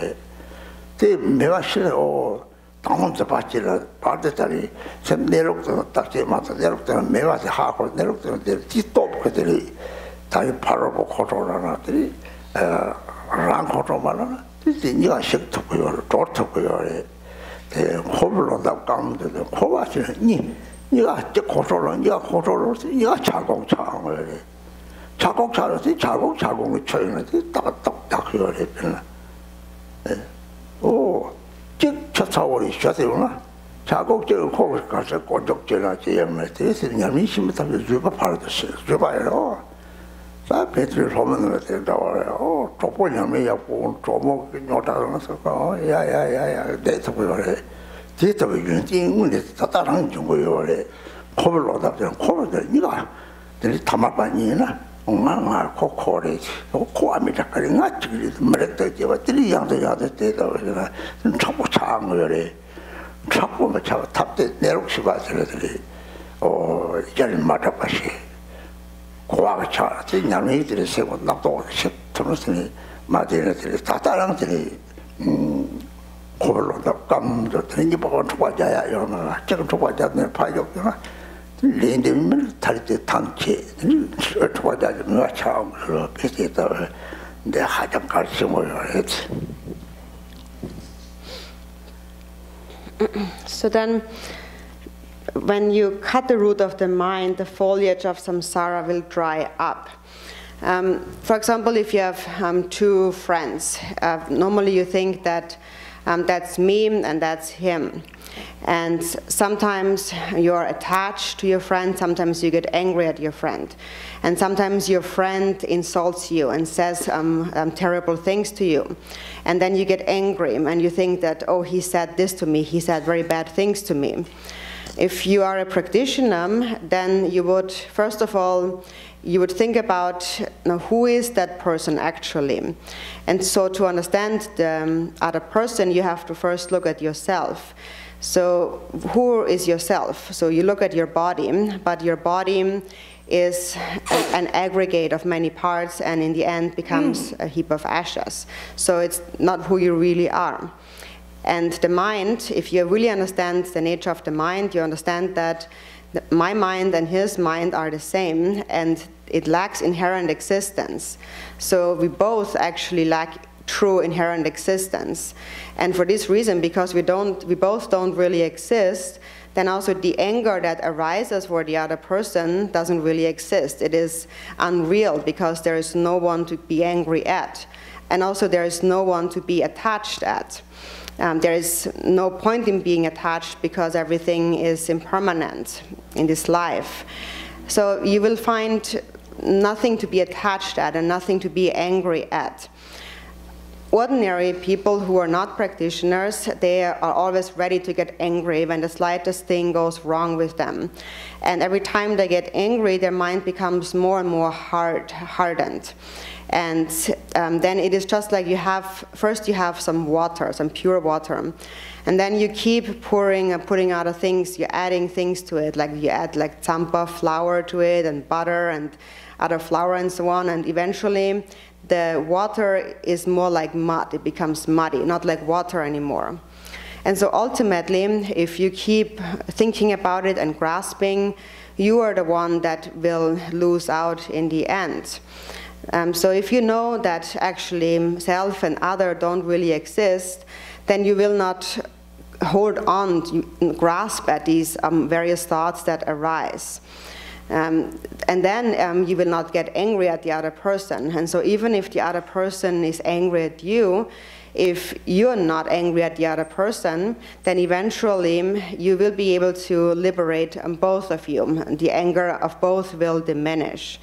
그 내가 싫어 당원자 받지라 받았다니 샘 내lok도 딱지 맞아 내lok도 매와서 하고 내lok도 뒤또 그들이 다이 바로 보고 돌아나들이 랑코로만은 네가 식토고요 좋토고요. 호불로 답감도 호와시니 네가 저 고소로 네가 고소로 네가 자공차를 자공차로서 자공을 쳐야지 딱딱딱 그래 변나 직차사월이 쉬었으나 자공적으로 거기 가서 고적절한 제형을 대해서 냠이 심부터 주바 팔았어요 주바요 자 배틀 보면은 나와요 조보냐면 야고 조모 노다가서 야야야야 대토고요 대토고 윤진군에 따다랑 중고요 코블로 답변 코블들 네가 들이 담아봤니나 엉망아 코코레 코아미다 그린가 지금 말했다 제가 들이 양도 야도 때다 그래가 자꾸 차한 거래 자꾸 뭐 차 탑대 내록시 봐서들이 이제는 맞아봤시 고아가 차 냐미들이 세고 나도 싶더니 마디네들이 따다랑들이 고블로 답감도 되는 보고 초과자야 이러면 지금 초과자들 파격이나 린데면 탈때 단체 초과자들 차음으로 비슷했다 내 하장 가르침을 했지. So then, when you cut the root of the mind, the foliage of samsara will dry up. For example, if you have two friends, normally you think that that's me and that's him. And sometimes you're attached to your friend, sometimes you get angry at your friend. And sometimes your friend insults you and says terrible things to you. And then you get angry and you think that, oh, he said this to me, he said very bad things to me. If you are a practitioner, then you would, first of all, you would think about who is that person actually. And so to understand the other person, you have to first look at yourself. So who is yourself? So you look at your body, but your body is an aggregate of many parts and in the end becomes a heap of ashes. So it's not who you really are. And the mind, if you really understand the nature of the mind, you understand that my mind and his mind are the same and it lacks inherent existence. So we both actually lack true inherent existence. And for this reason, because we both don't really exist, then also the anger that arises for the other person doesn't really exist. It is unreal because there is no one to be angry at. And also there is no one to be attached at. There is no point in being attached because everything is impermanent in this life. So you will find nothing to be attached at and nothing to be angry at. Ordinary people who are not practitioners, they are always ready to get angry when the slightest thing goes wrong with them. And every time they get angry, their mind becomes more and more hardened. And then it is just like first you have some water, some pure water. And then you keep pouring and putting other things, you're adding things to it, like you add like tsampa flour to it and butter and other flour and so on. And eventually the water is more like mud, it becomes muddy, not like water anymore. And so ultimately, if you keep thinking about it and grasping, you are the one that will lose out in the end. So if you know that actually self and other don't really exist, then you will not hold on, grasp at these various thoughts that arise. And then you will not get angry at the other person. And so even if the other person is angry at you, if you're not angry at the other person, then eventually you will be able to liberate both of you. The anger of both will diminish.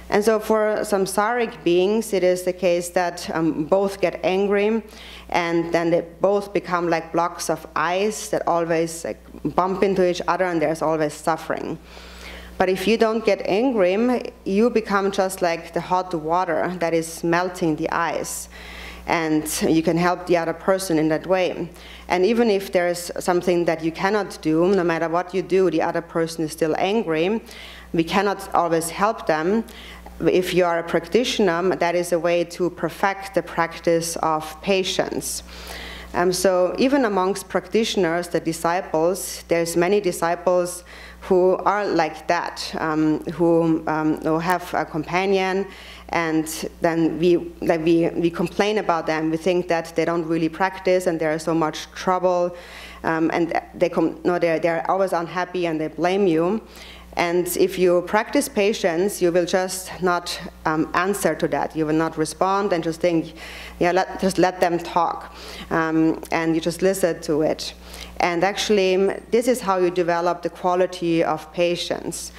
And so for samsaric beings, it is the case that both get angry, and then they both become like blocks of ice that always like bump into each other, and there's always suffering. But if you don't get angry, you become just like the hot water that is melting the ice. And you can help the other person in that way. And even if there's something that you cannot do, no matter what you do, the other person is still angry. We cannot always help them. If you are a practitioner, that is a way to perfect the practice of patience. So even amongst practitioners, the disciples, there's many disciples who are like that, who have a companion, and then we complain about them. We think that they don't really practice and there is so much trouble, and they're always unhappy and they blame you. And if you practice patience, you will just not answer to that. You will not respond and just think, yeah, just let them talk. And you just listen to it. And actually, this is how you develop the quality of patience.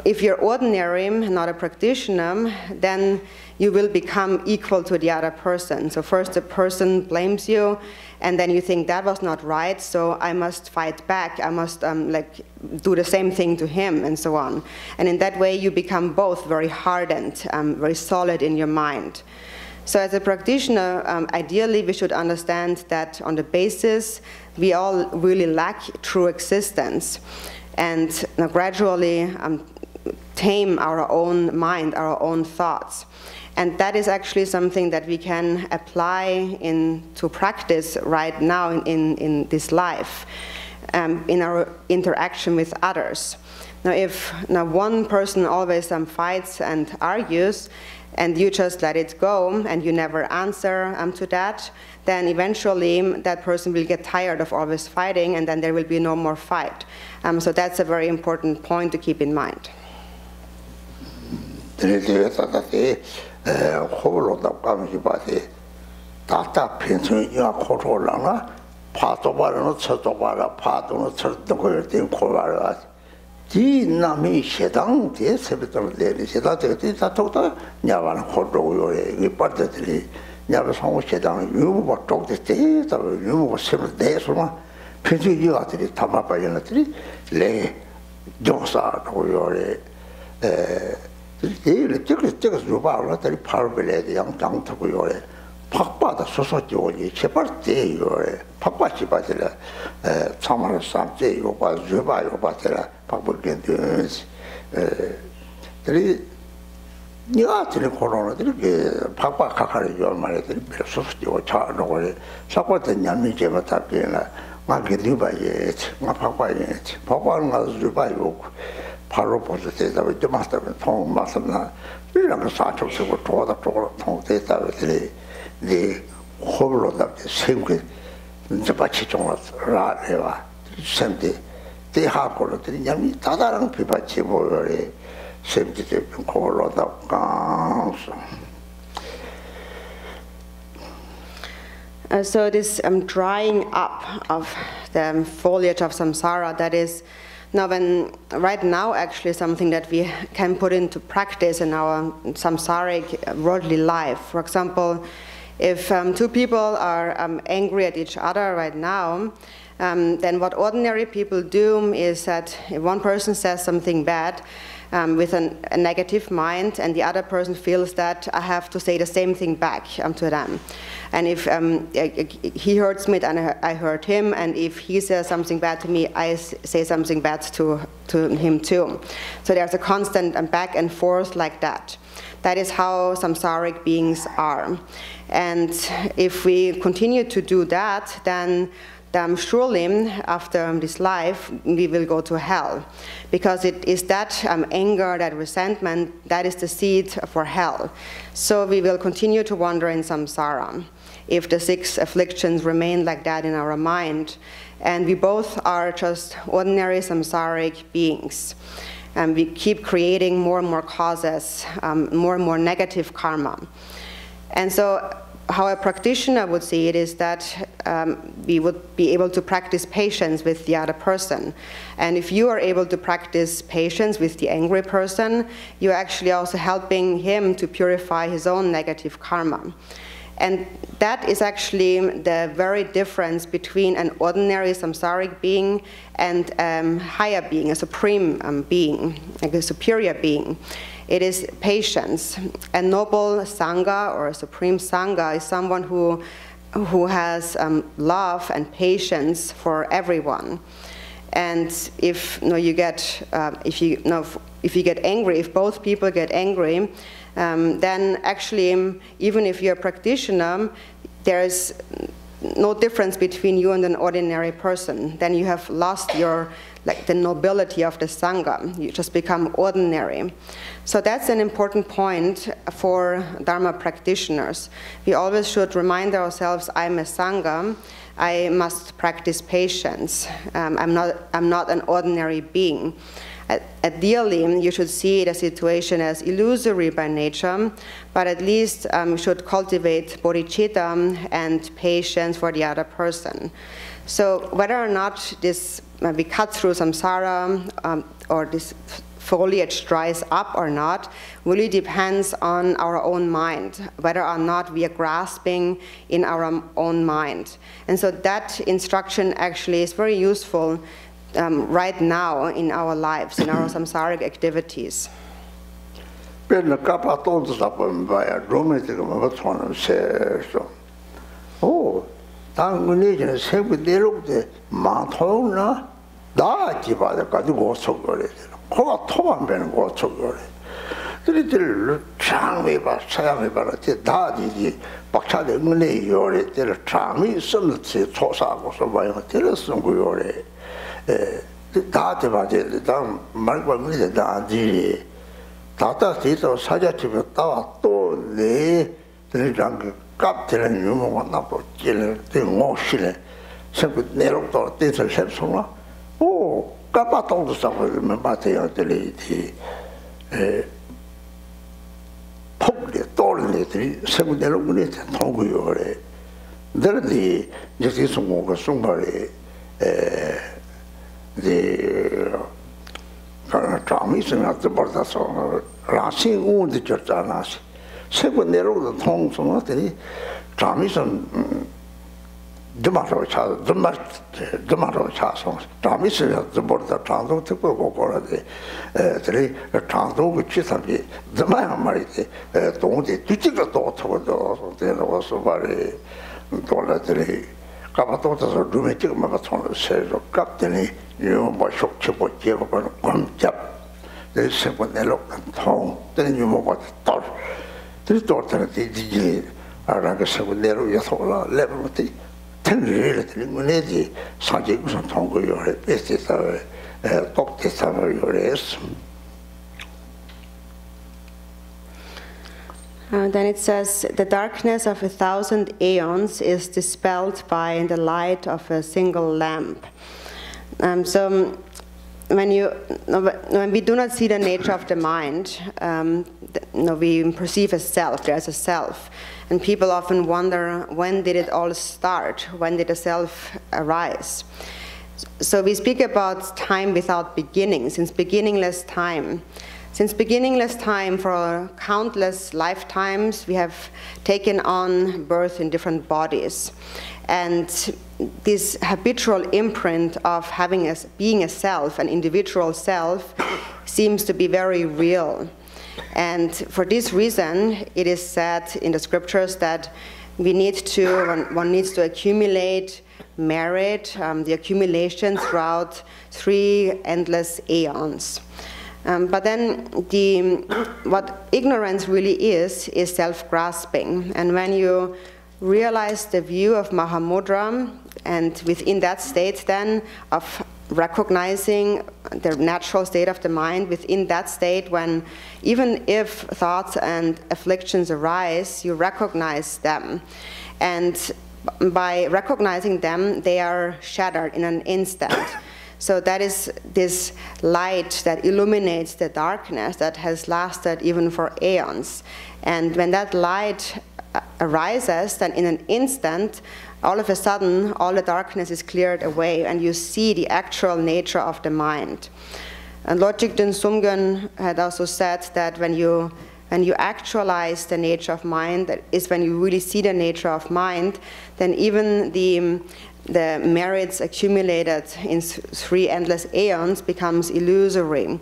If you're ordinary, not a practitioner, then you will become equal to the other person. So first the person blames you, and then you think that was not right, so I must fight back. I must do the same thing to him, and so on. And in that way, you become both very hardened, very solid in your mind. So as a practitioner, ideally, we should understand that on the basis, we all really lack true existence. And gradually tame our own mind, our own thoughts. And that is actually something that we can apply into practice right now in this life, in our interaction with others. Now, if one person always fights and argues, and you just let it go, and you never answer to that, then eventually that person will get tired of always fighting, and then there will be no more fight. So that's a very important point to keep in mind. Di nami shedang de sebetor de shedang de ta tokta nyawan khodo yore ni partetri nyaba song shedang yu ba tok de te ta yu ba sebe de so ma pheju yu atri thama pa yana tri le josa ko yore le tek ru ba la tri par bele de yang tang to ko yore pakpada soso joji chebar de yore pakpa chi ba de 참아서 삼제 이거 봐 줘봐 이거 봐라 박불견들 들이 네가 들이 코로나들이 박박 가까이 요 말들이 별소스죠 차로에 사고된 냠이 제가 답변나 마게리 봐예 마 박바예 박바는 가서 줘봐요 바로 보서 대답을 좀 하다면 통 맞습니다 이런 거 사촉쓰고 도와다 통 대답을 네 호불호다 생각 이제 같이 좀 라해와 샘데 대하고로들이 냠이 다다랑 비바치 보여래 샘데 고로다 강서. So this drying up of the foliage of samsara, that is right now actually something that we can put into practice in our samsaric worldly life. For example, if two people are angry at each other right now, then what ordinary people do is that if one person says something bad with a negative mind, and the other person feels that I have to say the same thing back to them. And if he hurts me, then I hurt him, and if he says something bad to me, I say something bad to him too. So there's a constant back and forth like that. That is how samsaric beings are. And if we continue to do that, then surely after this life we will go to hell, because it is that anger, that resentment, that is the seed for hell. So we will continue to wander in samsara if the 6 afflictions remain like that in our mind, and we both are just ordinary samsaric beings. And we keep creating more and more causes, more and more negative karma. And so how a practitioner would see it is that we would be able to practice patience with the other person. And if you are able to practice patience with the angry person, you're actually also helping him to purify his own negative karma. And that is actually the very difference between an ordinary samsaric being and a higher being, a supreme being, like a superior being. It is patience. A noble sangha or a supreme sangha is someone who has love and patience for everyone. And if you get angry, if both people get angry, then actually, even if you're a practitioner, there's no difference between you and an ordinary person. Then you have lost the nobility of the sangha. You just become ordinary. So that's an important point for Dharma practitioners. We always should remind ourselves, I'm a sangha. I must practice patience. I'm not an ordinary being. Ideally, you should see the situation as illusory by nature, but at least you should cultivate bodhicitta and patience for the other person. So whether or not we cut through samsara or this foliage dries up or not really depends on our own mind, whether or not we are grasping in our own mind. And so that instruction actually is very useful right now in our lives, in our samsaric activities. Then it says, the darkness of 1,000 aeons is dispelled by the light of a single lamp. So when we do not see the nature of the mind, we perceive a self, there's a self. And people often wonder, when did it all start? When did the self arise? So we speak about time without beginning, since beginningless time. Since beginningless time, for countless lifetimes, we have taken on birth in different bodies. And this habitual imprint of being a self, an individual self, seems to be very real. And for this reason, it is said in the scriptures that one needs to accumulate merit, the accumulation throughout 3 endless aeons. But then what ignorance really is self-grasping. And when you realize the view of Mahamudra, and within that state then of recognizing the natural state of the mind, within that state when even if thoughts and afflictions arise, you recognize them. And by recognizing them, they are shattered in an instant. So that is this light that illuminates the darkness that has lasted even for aeons. And when that light arises, then in an instant, all of a sudden, all the darkness is cleared away, and you see the actual nature of the mind. And Lord Jigden Sumgön had also said that when you actualize the nature of mind, that is when you really see the nature of mind, then even the merits accumulated in 3 endless aeons becomes illusory.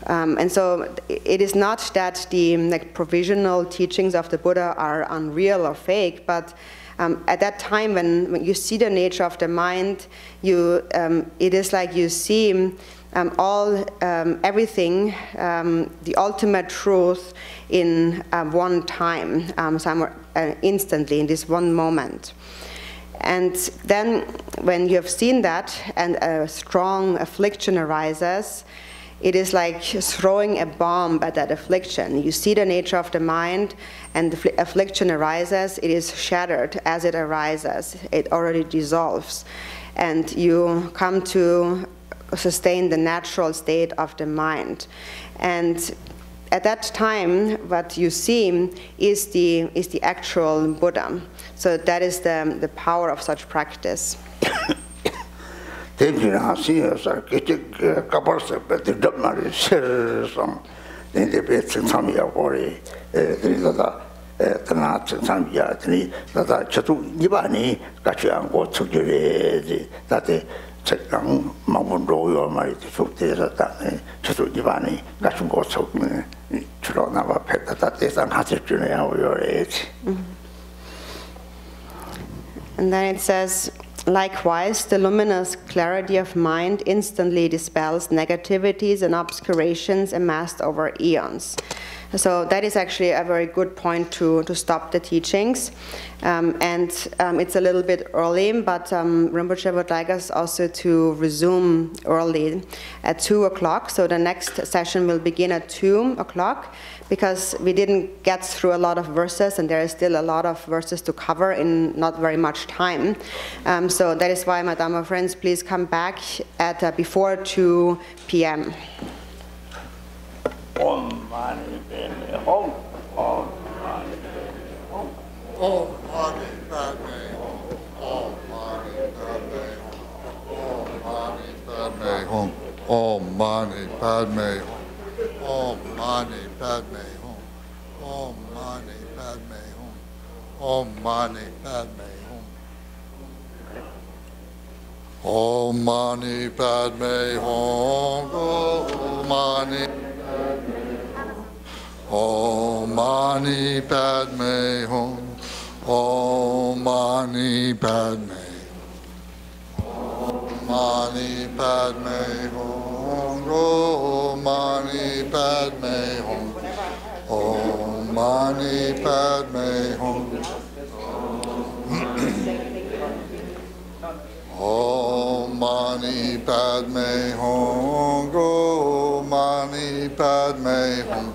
And so it is not that the provisional teachings of the Buddha are unreal or fake, but at that time when you see the nature of the mind, it is like you see everything, the ultimate truth in one time, somewhere instantly, in this one moment. And then when you have seen that and a strong affliction arises, it is like throwing a bomb at that affliction. You see the nature of the mind, and the affliction arises, it is shattered as it arises. It already dissolves. And you come to sustain the natural state of the mind. And at that time, what you see is the actual Buddha. So that is the power of such practice. And then it says, likewise, the luminous clarity of mind instantly dispels negativities and obscurations amassed over eons. So that is actually a very good point to stop the teachings. It's a little bit early, but Rinpoche would like us also to resume early at 2 o'clock. So the next session will begin at 2 o'clock, because we didn't get through a lot of verses, and there is still a lot of verses to cover in not very much time. So that is why, my Dhamma friends, please come back at before 2 p.m. Om Mani Padme Hum. Om Mani Padme Hum. Om Mani Padme Hum. Om Mani Padme Hum. Om Mani Padme Hum. Om Mani Padme Hum. Om Mani Padme Hum. Om Mani Padme Hum. Om Mani Padme Hum. Om Mani Om Mani Padme Hum. Om Mani Padme. Om Mani Padme Hum. Om Mani Padme Hum. Om Mani Padme Hum. Om Mani Padme Hum. Om Mani Padme Hum.